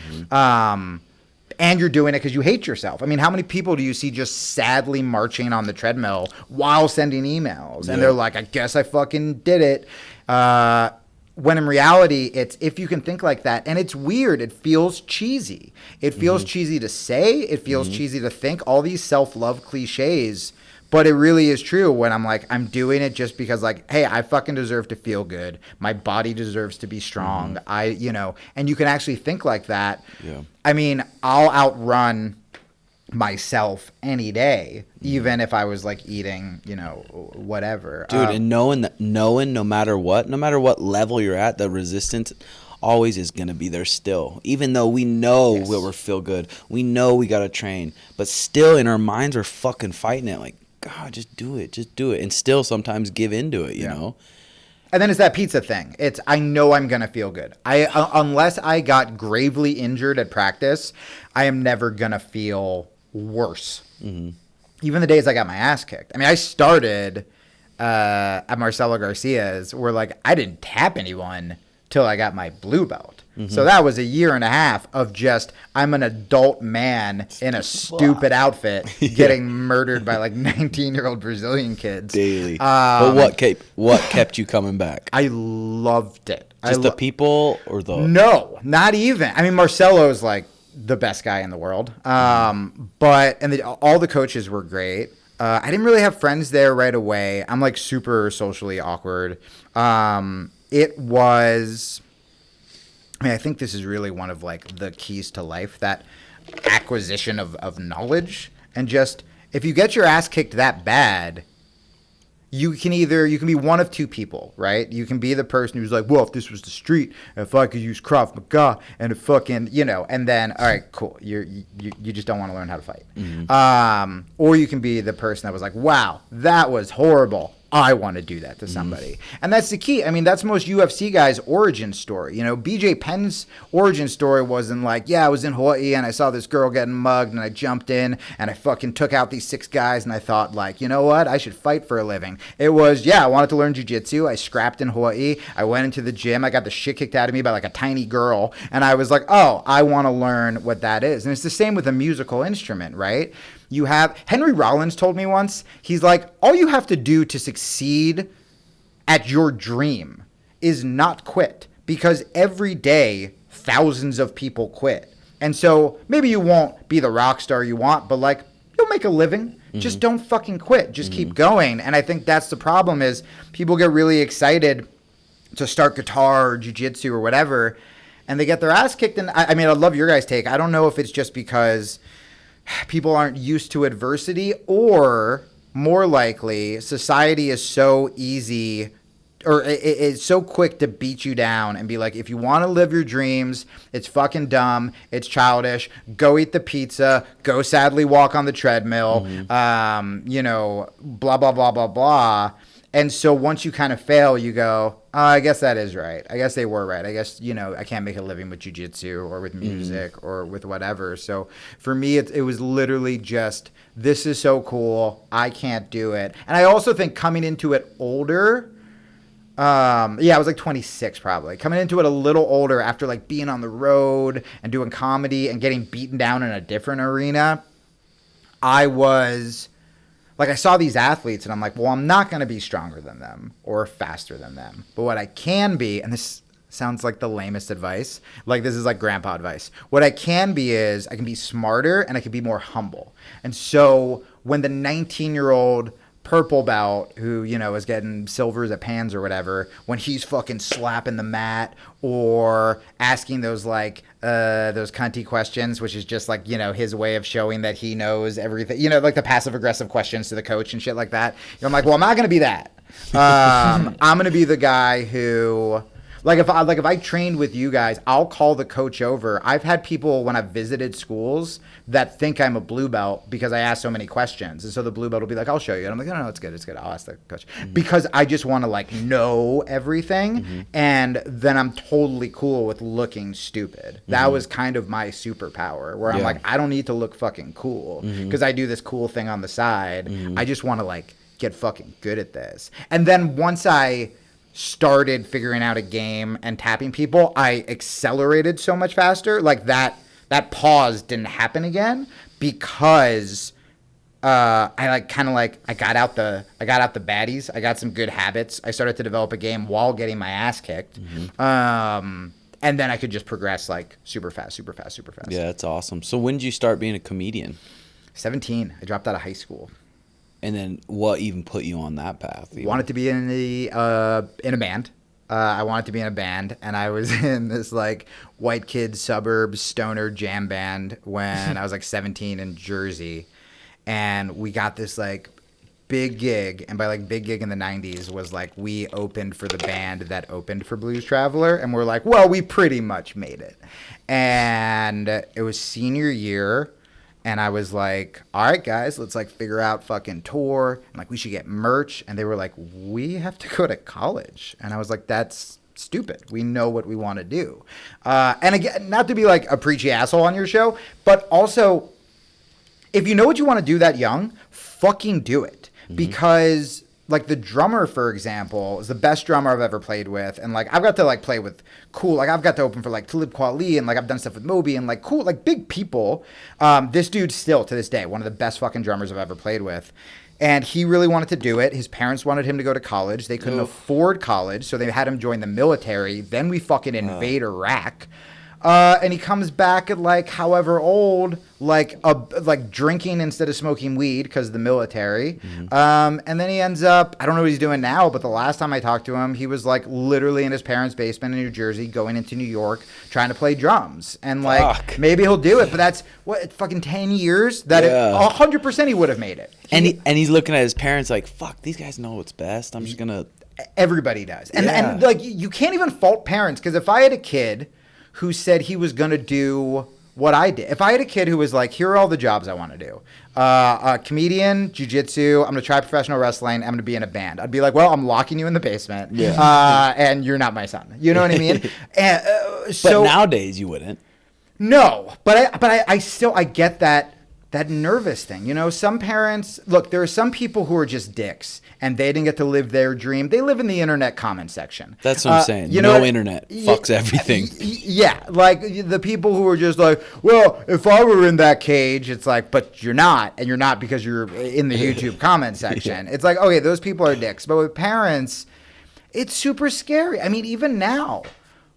And you're doing it because you hate yourself. I mean, how many people do you see just sadly marching on the treadmill while sending emails? And they're like, I guess I fucking did it. When in reality, it's if you can think like that. And it's weird. It feels cheesy. It feels cheesy to say. It feels cheesy to think. All these self-love cliches. But it really is true when I'm like, I'm doing it just because like, hey, I fucking deserve to feel good. My body deserves to be strong. And you can actually think like that. Yeah. I mean, I'll outrun myself any day, even if I was like eating, whatever. Dude, and knowing no matter what level you're at, the resistance always is going to be there still. Even though we know we'll feel good. We know we got to train. But still in our minds, we're fucking fighting it like, God, just do it. And still sometimes give into it, you know? And then it's that pizza thing. It's, I know I'm going to feel good. Unless I got gravely injured at practice, I am never going to feel worse. Even the days I got my ass kicked. I mean, I started at Marcelo Garcia's where like I didn't tap anyone till I got my blue belt. So that was a year and a half of just, I'm an adult man in a stupid outfit getting murdered by like 19-year-old Brazilian kids. Daily. But what kept you coming back? I loved it. Just the people or the... No, not even. I mean, Marcelo's like the best guy in the world. But all the coaches were great. I didn't really have friends there right away. I'm like super socially awkward. It was... I mean, I think this is really one of like the keys to life, that acquisition of knowledge. And just, if you get your ass kicked that bad, you can be one of two people, right? You can be the person who's like, well, if this was the street, if I could use Krav Maga and if fucking, and then, all right, cool. You just don't want to learn how to fight. Or you can be the person that was like, wow, that was horrible. I want to do that to somebody. And that's the key. I mean, that's most UFC guys' origin story. You know, BJ Penn's origin story wasn't like, yeah, I was in Hawaii and I saw this girl getting mugged and I jumped in and I fucking took out these 6 guys and I thought, like, you know what? I should fight for a living. It was, yeah, I wanted to learn jiu-jitsu. I scrapped in Hawaii. I went into the gym. I got the shit kicked out of me by like a tiny girl. And I was like, oh, I want to learn what that is. And it's the same with a musical instrument, right? You have Henry Rollins told me once, he's like, all you have to do to succeed at your dream is not quit, because every day thousands of people quit. And so maybe you won't be the rock star you want, but like you'll make a living. Just don't fucking quit. Just keep going. And I think that's the problem is people get really excited to start guitar or jiu-jitsu or whatever, and they get their ass kicked. And I mean, I love your guys' take. I don't know if it's just because people aren't used to adversity, or more likely society is so easy, or it's so quick to beat you down and be like, if you want to live your dreams, it's fucking dumb, it's childish, go eat the pizza, go sadly walk on the treadmill, you know, blah, blah, blah, blah, blah. And so once you kind of fail, you go, oh, I guess that is right. I guess they were right. I guess, you know, I can't make a living with jiu-jitsu or with music or with whatever. So for me, it was literally just, this is so cool. I can't do it. And I also think coming into it older, I was like 26 probably. Coming into it a little older after like being on the road and doing comedy and getting beaten down in a different arena, I was... like, I saw these athletes, and I'm like, well, I'm not going to be stronger than them or faster than them. But what I can be, and this sounds like the lamest advice, like this is like grandpa advice. What I can be is I can be smarter and I can be more humble. And so when the 19-year-old purple belt who, you know, is getting silvers at Pans or whatever, when he's fucking slapping the mat or asking those like those cunty questions, which is just like, you know, his way of showing that he knows everything, you know, like the passive aggressive questions to the coach and shit like that. You know, I'm like, well, I'm not going to be that. I'm going to be the guy who... Like if I trained with you guys, I'll call the coach over. I've had people when I've visited schools that think I'm a blue belt because I ask so many questions. And so the blue belt will be like, I'll show you. And I'm like, no, it's good. I'll ask the coach. Because I just want to like know everything. And then I'm totally cool with looking stupid. That was kind of my superpower where I'm like, I don't need to look fucking cool because I do this cool thing on the side. I just want to like get fucking good at this. And then once I started figuring out a game and tapping people, I accelerated so much faster. Like that pause didn't happen again because I got out the baddies. I got some good habits. I started to develop a game while getting my ass kicked. And then I could just progress like super fast. Yeah, that's awesome. So when did you start being a comedian? 17. I dropped out of high school. And then what even put you on that path? Wanted to be in a band. I wanted to be in a band, and I was in this like white kid suburb stoner jam band when I was like 17 in Jersey, and we got this like big gig, and by like big gig in the 90s was like we opened for the band that opened for Blues Traveler, and we're like, well, we pretty much made it. And it was senior year. And I was like, all right, guys, let's like figure out fucking tour. And like, we should get merch. And they were like, we have to go to college. And I was like, that's stupid. We know what we want to do. And again, not to be like a preachy asshole on your show, but also if you know what you want to do that young, fucking do it. Because like the drummer, for example, is the best drummer I've ever played with. And like, I've got to like play with cool, like I've got to open for like Talib Kweli, and like I've done stuff with Moby and like cool, like big people. This dude's still to this day one of the best fucking drummers I've ever played with. And he really wanted to do it. His parents wanted him to go to college. They couldn't afford college, so they had him join the military. Then we fucking invade Iraq. And he comes back at like however old, like drinking instead of smoking weed because of the military. And then he ends up, I don't know what he's doing now, but the last time I talked to him, he was like literally in his parents' basement in New Jersey, going into New York, trying to play drums. And like maybe he'll do it, but that's what fucking 10 years that 100% he would have made it. And he's looking at his parents like, fuck, these guys know what's best. I'm just gonna. Everybody does, and like you can't even fault parents, because if I had a kid who said he was going to do what I did. If I had a kid who was like, here are all the jobs I want to do. A comedian, jiu-jitsu, I'm going to try professional wrestling, I'm going to be in a band. I'd be like, well, I'm locking you in the basement, and you're not my son. You know what I mean? And, but nowadays you wouldn't. No, but I get that nervous thing. You know, some parents, look, there are some people who are just dicks and they didn't get to live their dream. They live in the internet comment section. That's what I'm saying. You know, internet fucks everything. Yeah, like the people who are just like, well, if I were in that cage, it's like, but you're not, and you're not because you're in the YouTube comment section. It's like, okay, those people are dicks. But with parents, it's super scary. I mean, even now,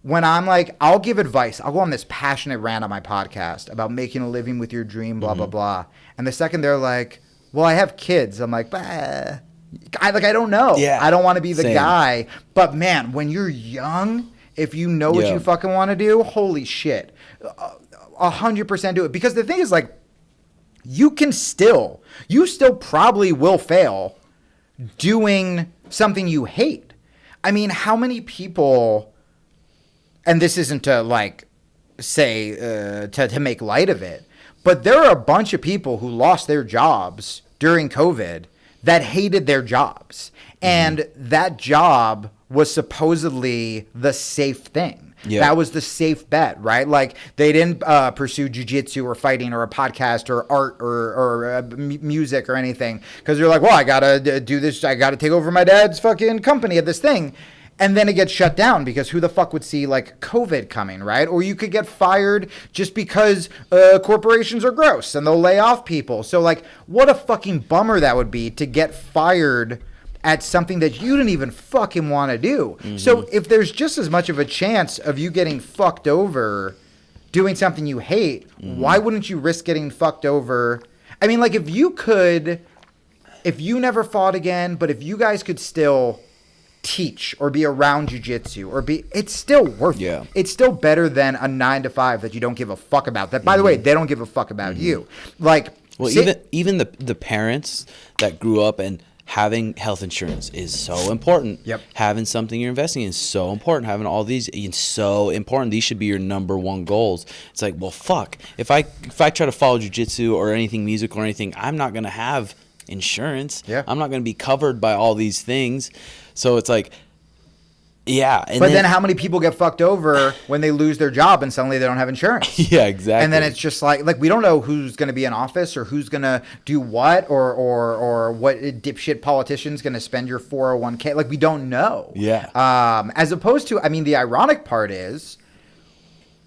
when I'm like, I'll give advice. I'll go on this passionate rant on my podcast about making a living with your dream, blah, blah, blah. And the second they're like, well, I have kids. I'm like, I don't know. Yeah, I don't want to be the same. guy. But man, when you're young, if you know what you fucking want to do, holy shit, 100% do it. Because the thing is, like, you still probably will fail doing something you hate. I mean, how many people... And this isn't to like say to make light of it, but there are a bunch of people who lost their jobs during COVID that hated their jobs. And that job was supposedly the safe thing. Yeah. That was the safe bet, right? Like they didn't pursue jiu-jitsu or fighting or a podcast or art or music or anything because they're like, well, I got to do this. I got to take over my dad's fucking company at this thing. And then it gets shut down because who the fuck would see like COVID coming, right? Or you could get fired just because corporations are gross and they'll lay off people. So like, what a fucking bummer that would be to get fired at something that you didn't even fucking want to do. Mm-hmm. So if there's just as much of a chance of you getting fucked over doing something you hate, why wouldn't you risk getting fucked over? I mean, like if you never fought again, but if you guys could still teach or be around jiu-jitsu or it's still worth it. It's still better than a 9-to-5 that you don't give a fuck about. That, by the way, they don't give a fuck about you. Like, well, even the parents that grew up and having health insurance is so important. Yep. Having something you're investing in is so important. Having all these is so important. These should be your number one goals. It's like, well, fuck. If I try to follow jiu-jitsu or anything musical or anything, I'm not gonna have insurance. Yeah. I'm not gonna be covered by all these things. So it's like, yeah. But then how many people get fucked over when they lose their job and suddenly they don't have insurance? Yeah, exactly. And then it's just like we don't know who's going to be in office or who's going to do what or what dipshit politician's going to spend your 401k. Like we don't know. Yeah. As opposed to, I mean, the ironic part is,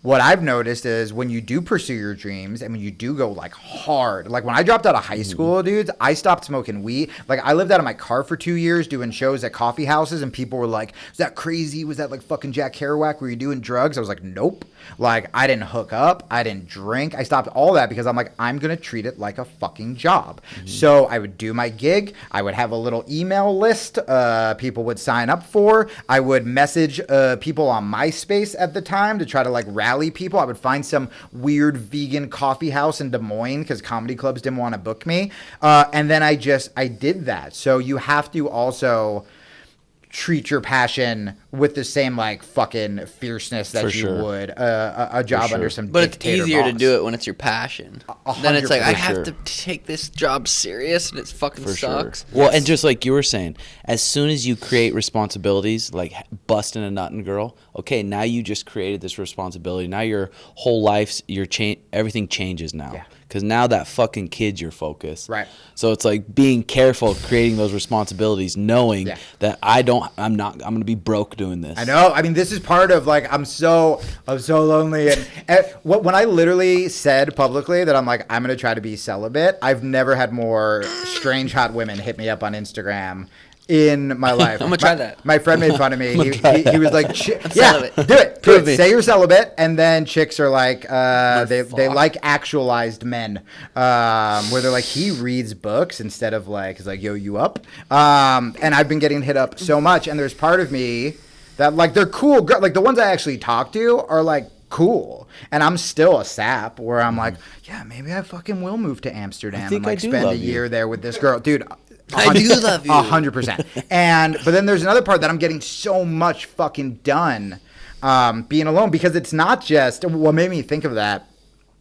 what I've noticed is when you do pursue your dreams and when you do go like hard, like when I dropped out of high school, dudes, I stopped smoking weed. Like I lived out of my car for 2 years doing shows at coffee houses and people were like, is that crazy? Was that like fucking Jack Kerouac? Were you doing drugs? I was like, nope. Like I didn't hook up. I didn't drink. I stopped all that because I'm like, I'm going to treat it like a fucking job. So I would do my gig. I would have a little email list people would sign up for. I would message people on MySpace at the time to try to like rally people. I would find some weird vegan coffee house in Des Moines because comedy clubs didn't want to book me. And then I did that. So you have to also treat your passion with the same like fucking fierceness that you would a job under some but it's dictator easier boss. to do it when it's your passion. Then it's like I have to take this job serious and it fucking sucks. Well, and just like you were saying, as soon as you create responsibilities like busting a nut and girl, okay, now you just created this responsibility. Now your whole life's everything changes now. Yeah. Because now that fucking kid's your focus. Right. So it's like being careful creating those responsibilities, knowing that I'm going to be broke doing this. I know. I mean, this is part of like, I'm so lonely. And when I literally said publicly that I'm like, I'm going to try to be celibate, I've never had more strange hot women hit me up on Instagram in my life. I'm gonna try that. My friend made fun of me. He was like, "Yeah, do it. Say you're celibate." And then chicks are like, they like actualized men, where they're like, he reads books instead of like, it's like, yo, you up? And I've been getting hit up so much, and there's part of me that like they're cool. Like the ones I actually talk to are like cool, and I'm still a sap where I'm like, yeah, maybe I fucking will move to Amsterdam and like spend a year there with this girl, dude. I do love you. 100%. But then there's another part that I'm getting so much fucking done being alone, because it's not just what made me think of that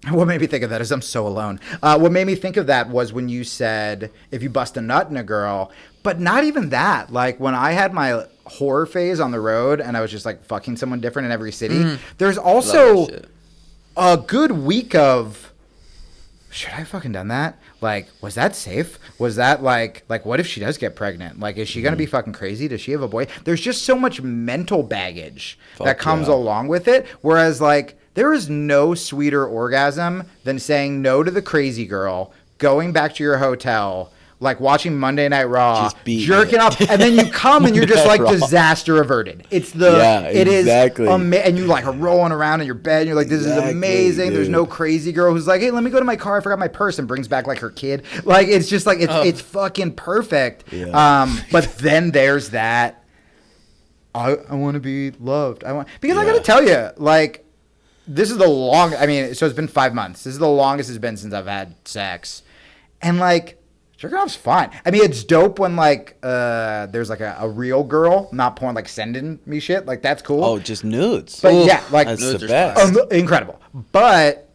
What made me think of that is I'm so alone. What made me think of that was when you said if you bust a nut in a girl, but not even that. Like when I had my horror phase on the road and I was just like fucking someone different in every city, there's also a good week of, should I have fucking done that? Like, was that safe? Was that like what if she does get pregnant? Like, is she going to be fucking crazy? Does she have a boy? There's just so much mental baggage that comes along with it. Whereas like, there is no sweeter orgasm than saying no to the crazy girl, going back to your hotel, like watching Monday Night Raw, jerking off, and then you come and you're just like disaster averted. It's the it exactly. is and you like are rolling around in your bed and you're like, this is amazing. Dude. There's no crazy girl who's like, hey, let me go to my car, I forgot my purse, and brings back like her kid. Like it's just like it's fucking perfect. Yeah. But then there's that I want to be loved. I gotta tell you, like, this is the long. I mean, so it's been 5 months. This is the longest it's been since I've had sex, and like jerking off's fine. I mean, it's dope when like there's like a real girl, not porn, like sending me shit. Like that's cool. Oh, just nudes. But yeah, like that's the best. Incredible. But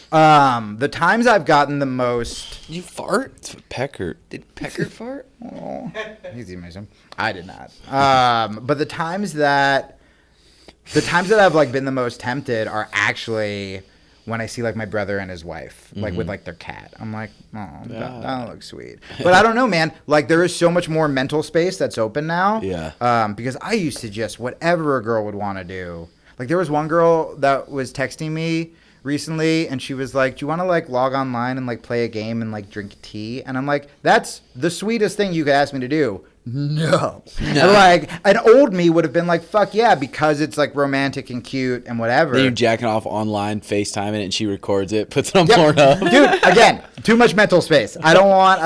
the times I've gotten the most. You fart? It's Pecker. Did Pecker fart? Oh, he's amazing. I did not. But the times that I've like been the most tempted are actually when I see like my brother and his wife, like with like their cat. I'm like, oh, that looks sweet. But I don't know, man. Like there is so much more mental space that's open now. Yeah. Because I used to just whatever a girl would want to do. Like there was one girl that was texting me recently and she was like, do you want to like log online and like play a game and like drink tea? And I'm like, that's the sweetest thing you could ask me to do. No. And like an old me would have been like, fuck yeah, because it's like romantic and cute and whatever. Then you're jacking off online, FaceTiming it, and she records it, puts it on Pornhub. Dude, again, too much mental space. I don't want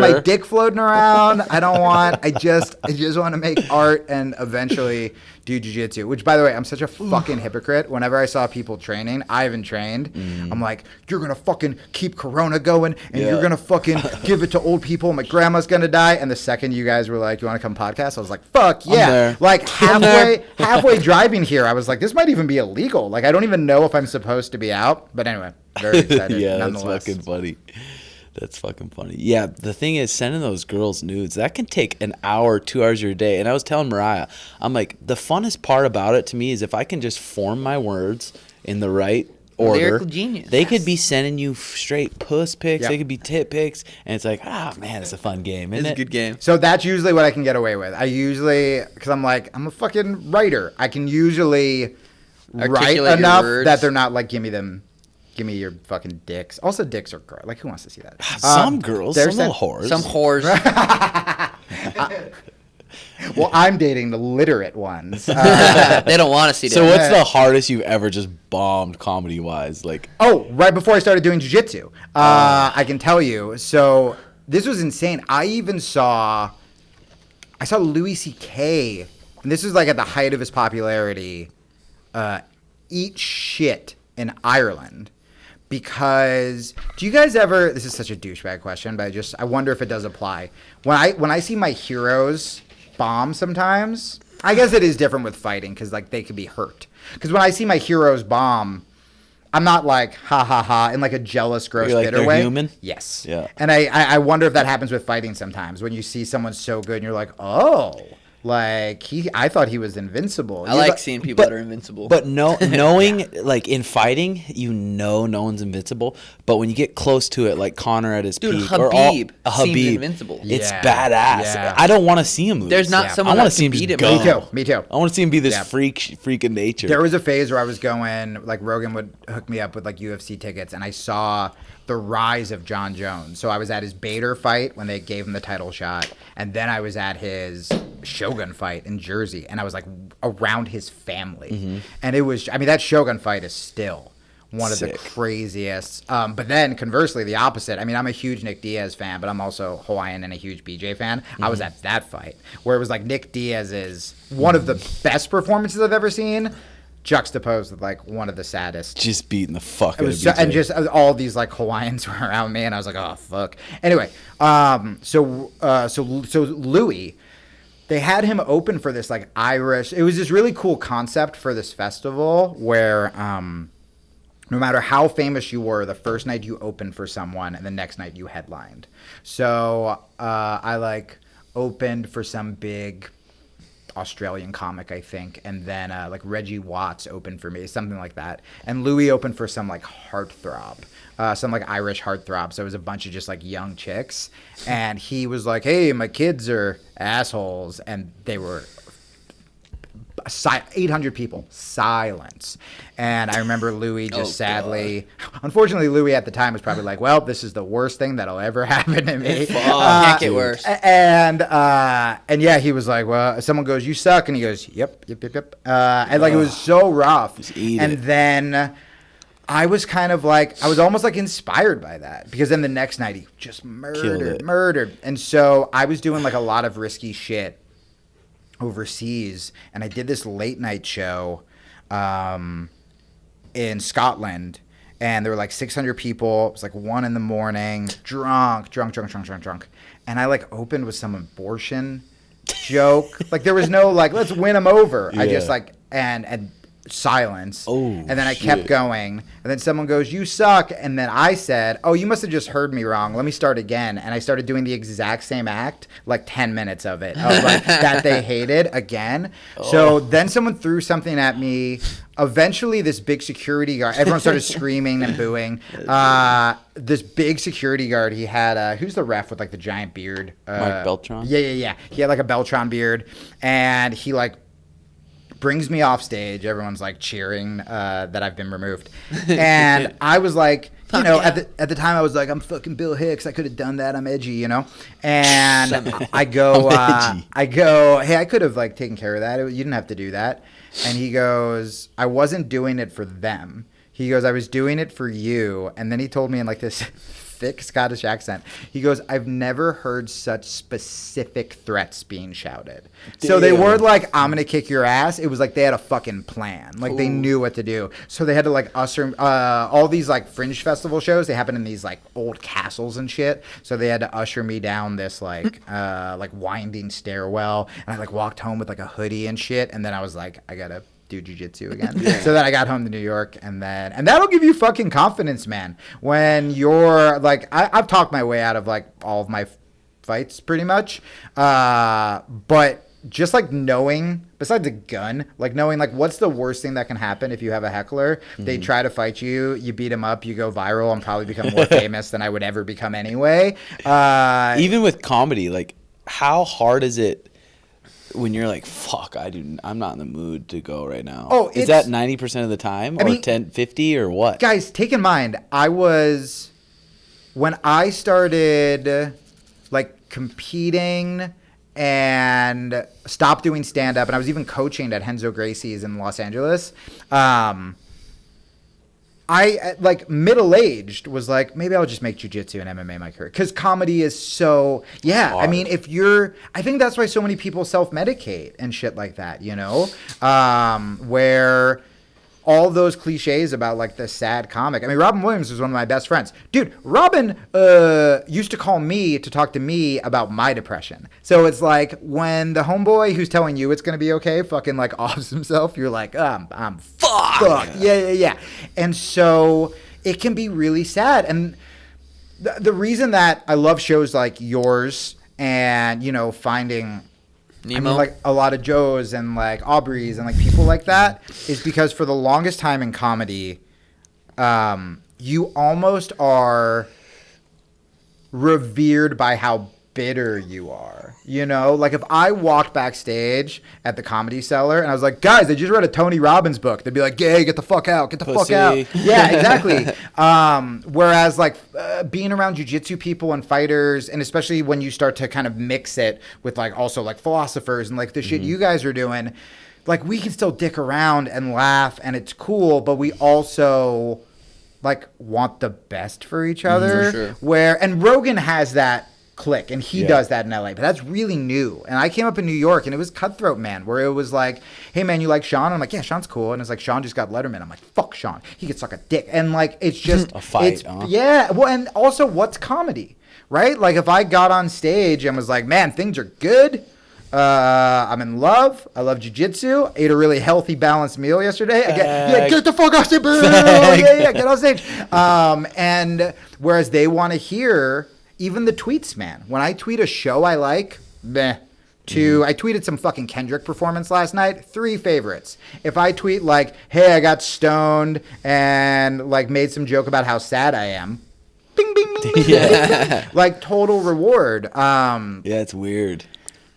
my dick floating around. I just want to make art and eventually do jiu-jitsu, which by the way, I'm such a fucking hypocrite. Whenever I saw people training, I haven't trained. I'm like, you're going to fucking keep Corona going and you're going to fucking give it to old people. My grandma's going to die. And the second you guys were like, you want to come podcast? I was like, fuck yeah. Like halfway driving here, I was like, this might even be illegal. Like, I don't even know if I'm supposed to be out. But anyway, very excited. That's fucking funny. That's fucking funny. Yeah, the thing is, sending those girls nudes, that can take an hour, 2 hours of your day. And I was telling Mariah, I'm like, the funnest part about it to me is if I can just form my words in the right order. Lyrical genius. They could be sending you straight puss pics. They could be tit pics. And it's like, man, it's a fun game, isn't it? It's a good game. So that's usually what I can get away with. I usually, because I'm like, I'm a fucking writer. I can usually write enough that they're not like, give me your fucking dicks. Also, dicks are gross. Like, who wants to see that? Some girls, some little whores. Some whores. Well, I'm dating the literate ones. They don't want to see that. So what's the hardest you've ever just bombed comedy-wise? Like, right before I started doing jiu-jitsu. I can tell you. So this was insane. I saw Louis C.K., and this was like at the height of his popularity, eat shit in Ireland. Because do you guys ever? This is such a douchebag question, but I wonder if it does apply. When I see my heroes bomb, sometimes I guess it is different with fighting because like they could be hurt. Because when I see my heroes bomb, I'm not like ha ha ha in like a jealous, gross, bitter way. Human? Yes. Yeah. And I wonder if that happens with fighting sometimes when you see someone so good and you're like, oh. Like I thought he was invincible. I like seeing people that are invincible. But knowing like in fighting, no one's invincible. But when you get close to it, like Connor at his peak, Habib or seems invincible. It's badass. Yeah. I don't want to see him lose. There's not someone I want that to see him beat just him. go. Me too. I want to see him be this freak of nature. There was a phase where I was going, like Rogan would hook me up with like UFC tickets, and I saw the rise of John Jones. So I was at his Bader fight when they gave him the title shot, and then I was at his Shogun fight in Jersey, and I was like around his family. And it was, I mean, that Shogun fight is still one of the craziest. But then conversely, the opposite. I mean, I'm a huge Nick Diaz fan, but I'm also Hawaiian and a huge BJ fan. I was at that fight where it was like Nick Diaz is one of the best performances I've ever seen, juxtaposed with like one of the saddest. Just beating the fuck out of BJ. And just all these like Hawaiians were around me, and I was like, oh fuck. Anyway, so Louis, they had him open for this like Irish. It was this really cool concept for this festival where no matter how famous you were, the first night you opened for someone and the next night you headlined. So I like opened for some big Australian comic, I think, and then like Reggie Watts opened for me, something like that, and Louis opened for some like heartthrob, some like Irish heartthrob. So it was a bunch of just like young chicks, and he was like, "Hey, my kids are assholes," and they were 800 people, silence. And I remember Louis just sadly, unfortunately, Louis at the time was probably like, well, this is the worst thing that'll ever happen to me. Can't get worse. And yeah, he was like, well, someone goes, you suck. And he goes, yep. And like, it was so rough. And then I was kind of like, I was almost like inspired by that, because then the next night he just murdered. And so I was doing like a lot of risky shit overseas, and I did this late night show in Scotland, and there were like 600 people. It was like 1 a.m, drunk, and I like opened with some abortion joke. Like there was no like, let's win them over. I just like and silence. And then I kept going, and then someone goes, you suck. And then I said, oh, you must have just heard me wrong, let me start again. And I started doing the exact same act, like 10 minutes of it. I was like, that they hated again. So then someone threw something at me. Eventually this big security guard, everyone started screaming and booing. This big security guard, he had who's the ref with like the giant beard, Mike Beltran. Yeah, he had like a Beltran beard, and he like brings me off stage. Everyone's like cheering that I've been removed, and I was like, you know, at the time I was like, I'm fucking Bill Hicks, I could have done that, I'm edgy, you know. And I go, hey, I could have like taken care of that. You didn't have to do that. And he goes, I wasn't doing it for them. He goes, I was doing it for you. And then he told me in like this thick Scottish accent, he goes, I've never heard such specific threats being shouted. So they weren't like, I'm gonna kick your ass. It was like they had a fucking plan. Like they knew what to do. So they had to like usher all these like fringe festival shows, they happen in these like old castles and shit. So they had to usher me down this like winding stairwell, and I like walked home with like a hoodie and shit. And then I was like, I gotta do jiu-jitsu again. So then I got home to New York, and that'll give you fucking confidence, man. When you're like, I've talked my way out of like all of my fights pretty much, but just like knowing, besides a gun, like knowing like what's the worst thing that can happen if you have a heckler. They try to fight you, you beat them up, you go viral and probably become more famous than I would ever become anyway. Even with comedy, like how hard is it when you're like, fuck, I'm not in the mood to go right now? Oh, is that 90% of the time, or 50, or what? Guys, take in mind, when I started like competing and stopped doing stand-up, and I was even coaching at Renzo Gracie's in Los Angeles, I, like, middle-aged was like, maybe I'll just make jiu-jitsu and MMA my career. Because comedy is so, hard. I mean, I think that's why so many people self-medicate and shit like that, you know? Where all those cliches about, like, the sad comic. I mean, Robin Williams was one of my best friends. Dude, Robin used to call me to talk to me about my depression. So it's like, when the homeboy who's telling you it's going to be okay fucking, like, offs himself, you're like, I'm fucked. Yeah. And so it can be really sad. And the reason that I love shows like yours and, you know, finding Nemo. I mean, like a lot of Joes and like Aubrey's and like people like that is because for the longest time in comedy, you almost are revered by how bitter you are, you know? Like if I walked backstage at the Comedy Cellar and I was like, guys, I just read a Tony Robbins book, they'd be like, gay, get the fuck out, get the fuck out. Yeah, exactly. Whereas like being around jiu-jitsu people and fighters, and especially when you start to kind of mix it with like also like philosophers and like the shit you guys are doing, like we can still dick around and laugh and it's cool, but we also like want the best for each other. For sure. And Rogan has that click, and he does that in LA, but that's really new. And I came up in New York, and it was cutthroat, man, where it was like, hey man, you like Sean? I'm like, yeah, Sean's cool. And it's like, Sean just got Letterman. I'm like, fuck Sean, he could suck a dick. And like, it's just a fight. Yeah, well, and also what's comedy, right? Like if I got on stage and was like, man, things are good, I'm in love. I love jiu-jitsu. Ate a really healthy, balanced meal yesterday. Get the fuck off stage. Get on stage. And whereas they want to hear even the tweets, man. When I tweet a show I like, meh. I tweeted some fucking Kendrick performance last night. 3 favorites. If I tweet like, hey, I got stoned and like made some joke about how sad I am, bing, bing, bing, bing, Yeah. like total reward. Yeah, it's weird.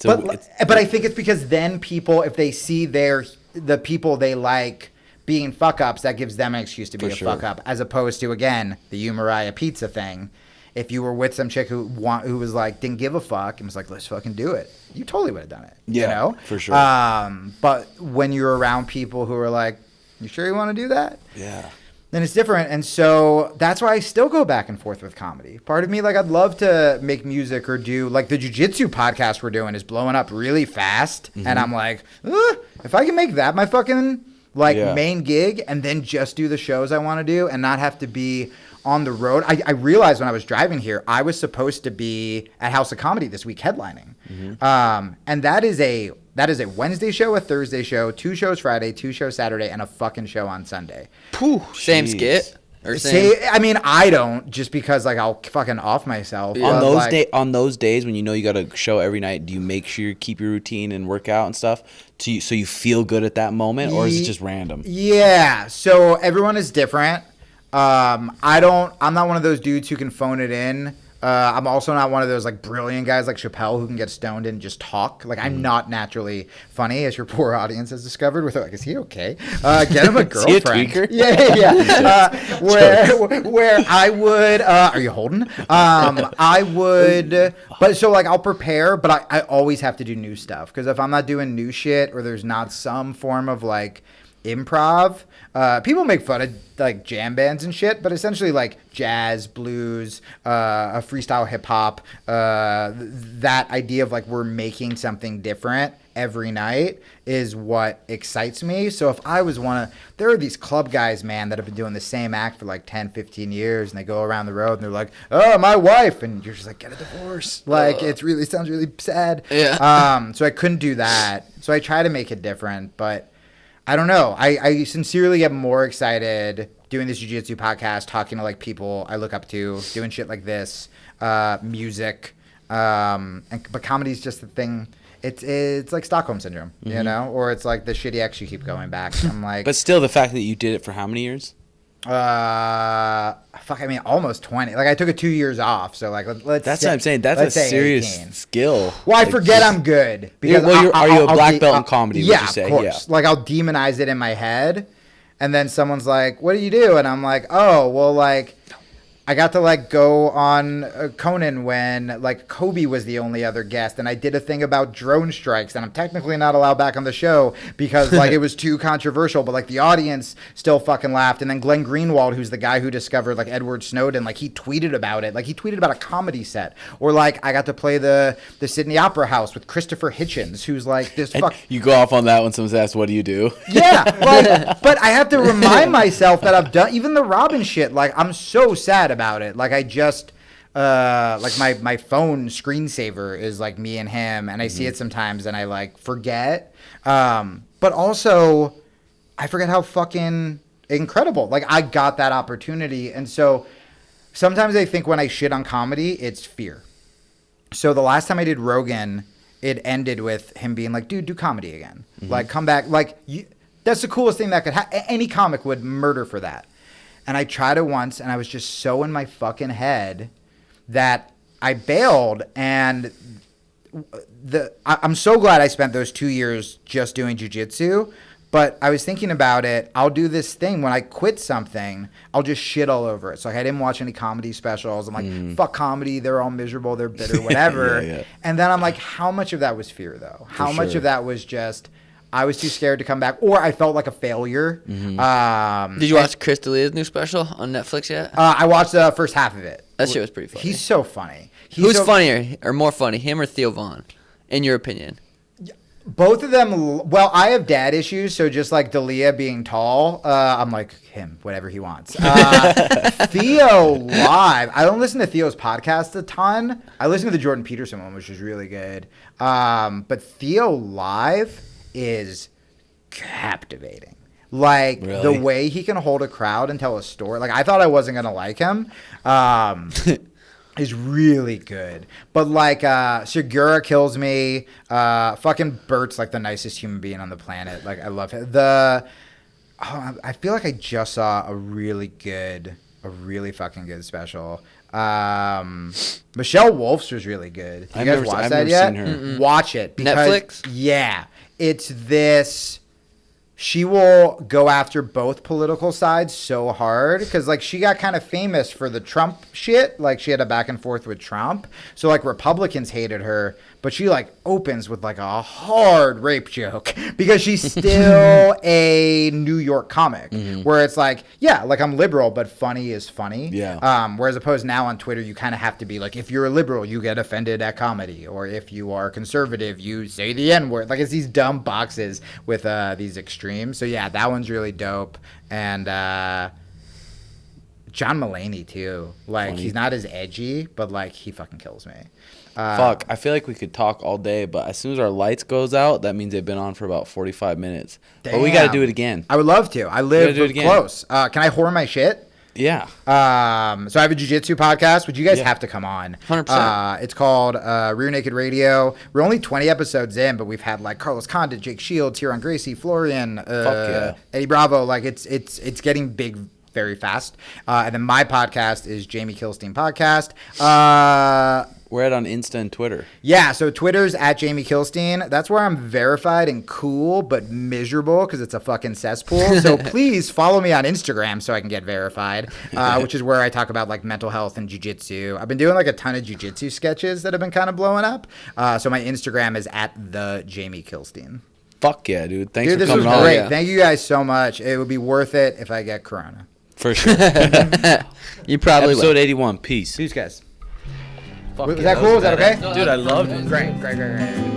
But I think it's because then people, if they see the people they like being fuck ups, that gives them an excuse to be a fuck up, as opposed to, again, the you Mariah pizza thing. If you were with some chick who was like, didn't give a fuck and was like, let's fucking do it, you totally would have done it. Yeah, you know? for sure. But when you're around people who are like, you sure you want to do that? Yeah. Then it's different. And so that's why I still go back and forth with comedy. Part of me, like, I'd love to make music or do, like, the jiu-jitsu podcast we're doing is blowing up really fast. Mm-hmm. And I'm like, if I can make that my fucking, like, main gig and then just do the shows I want to do and not have to be on the road. I realized when I was driving here, I was supposed to be at House of Comedy this week headlining. Mm-hmm. And that is a Wednesday show, a Thursday show, 2 shows Friday, 2 shows Saturday, and a fucking show on Sunday. Same skit? Or I mean, I don't, just because like I'll fucking off myself. Yeah. On those days when you know you got a show every night, do you make sure you keep your routine and work out and stuff so you feel good at that moment, or is it just random? Yeah. So everyone is different. I'm not one of those dudes who can phone it in. I'm also not one of those like brilliant guys like Chappelle who can get stoned and just talk. Like, I'm not naturally funny, as your poor audience has discovered. With like, is he okay? Get him a girlfriend. Is he a tweaker? Yeah. Where I would, are you holding? I would, but so like I'll prepare, but I always have to do new stuff, because if I'm not doing new shit or there's not some form of like improv, people make fun of like jam bands and shit, but essentially like jazz, blues, a freestyle hip hop, that idea of like we're making something different every night is what excites me. So if I was there are these club guys, man, that have been doing the same act for like 10, 15 years, and they go around the road and they're like, oh, my wife, and you're just like, get a divorce. Like, it sounds really sad. Yeah. So I couldn't do that. So I try to make it different, but I don't know. I sincerely get more excited doing this jiu-jitsu podcast, talking to like people I look up to, doing shit like this, music, but comedy's just the thing. It's like Stockholm syndrome, you know, or it's like the shitty ex you keep going back. I'm like, but still, the fact that you did it for how many years? Almost 20. Like, I took 2 years off, so like that's what I'm saying. That's a serious 18. skill. Well, I forget I'm good, because are you a black belt in comedy? Yeah, would you say? Of course. Yeah. Like, I'll demonize it in my head, and then someone's like, "What do you do?" And I'm like, "Oh, well, like, I got to like go on Conan when like Kobe was the only other guest, and I did a thing about drone strikes, and I'm technically not allowed back on the show because like it was too controversial, but like the audience still fucking laughed." And then Glenn Greenwald, who's the guy who discovered like Edward Snowden, like he tweeted about it, like he tweeted about a comedy set, or like I got to play the Sydney Opera House with Christopher Hitchens, who's like this fuck. You go off on that when someone's asked, "What do you do?" Yeah, like, but I have to remind myself that I've done even the Robin shit. Like, I'm so sad about it. Like, I just like my phone screensaver is like me and him, and I see it sometimes and I like forget, but also I forget how fucking incredible like I got that opportunity. And so sometimes I think when I shit on comedy, it's fear. So the last time I did Rogan, it ended with him being like, dude, do comedy again. Like, come back. Like, that's the coolest thing that could happen. Any comic would murder for that. And I tried it once, and I was just so in my fucking head that I bailed. And I'm so glad I spent those 2 years just doing jiu-jitsu. But I was thinking about it. I'll do this thing when I quit something, I'll just shit all over it. So like, I didn't watch any comedy specials. I'm like, fuck comedy. They're all miserable. They're bitter, whatever. Yeah. And then I'm like, how much of that was fear, though? How much of that was just I was too scared to come back, or I felt like a failure. Did you watch Chris D'Elia's new special on Netflix yet? I watched the first half of it. That shit was pretty funny. He's so funny. Who's funnier or more funny, him or Theo Vaughn, in your opinion? Both of them, well, I have dad issues, so just like D'Elia being tall, I'm like him, whatever he wants. Theo live, I don't listen to Theo's podcast a ton. I listen to the Jordan Peterson one, which is really good. But Theo live is captivating. Like, the way he can hold a crowd and tell a story. Like, I thought I wasn't going to like him. Is really good. But like Segura kills me. Fucking Bert's like the nicest human being on the planet. Like I love him. I feel like I just saw a really fucking good special. Michelle Wolf's was really good. You guys watch that yet? Seen her. Watch it. Because, Netflix? Yeah. It's this. She will go after both political sides so hard because, like, she got kind of famous for the Trump shit. Like, she had a back and forth with Trump. So, like, Republicans hated her. But she, like, opens with, like, a hard rape joke because she's still a New York comic where it's like, yeah, like, I'm liberal, but funny is funny. Yeah. Whereas opposed now on Twitter, you kind of have to be like, if you're a liberal, you get offended at comedy. Or if you are conservative, you say the N-word. Like, it's these dumb boxes with these extremes. So, yeah, that one's really dope. And John Mulaney, too. Like, Funny. he's not as edgy, but, like, he fucking kills me. Fuck, I feel like we could talk all day, but as soon as our lights goes out, that means they've been on for about 45 minutes. But we got to Damn. do it again. I would love to. I live do it again. close. Can I whore my shit? Yeah. So I have a jiu-jitsu podcast, which you guys have to come on. 100%. It's called Rear Naked Radio. We're only 20 episodes in, but we've had like Carlos Condit, Jake Shields, Tyrone Gracie, Florian, Eddie Bravo. Like it's getting big very fast. And then my podcast is Jamie Kilstein Podcast. We're at on Insta and Twitter. Yeah, so Twitter's at Jamie Kilstein. That's where I'm verified and cool, but miserable because it's a fucking cesspool. So please follow me on Instagram so I can get verified, which is where I talk about like mental health and jiu-jitsu. I've been doing like a ton of jiu-jitsu sketches that have been kind of blowing up. So my Instagram is at the Jamie Kilstein. Fuck yeah, dude. Thanks Dude, for this was coming on. great. Yeah. Thank you guys so much. It would be worth it if I get Corona. For sure. You probably Episode will. 81. Peace. Peace, guys. Fuck Was yeah, that cool? Was that okay? Dude, I loved it. Great.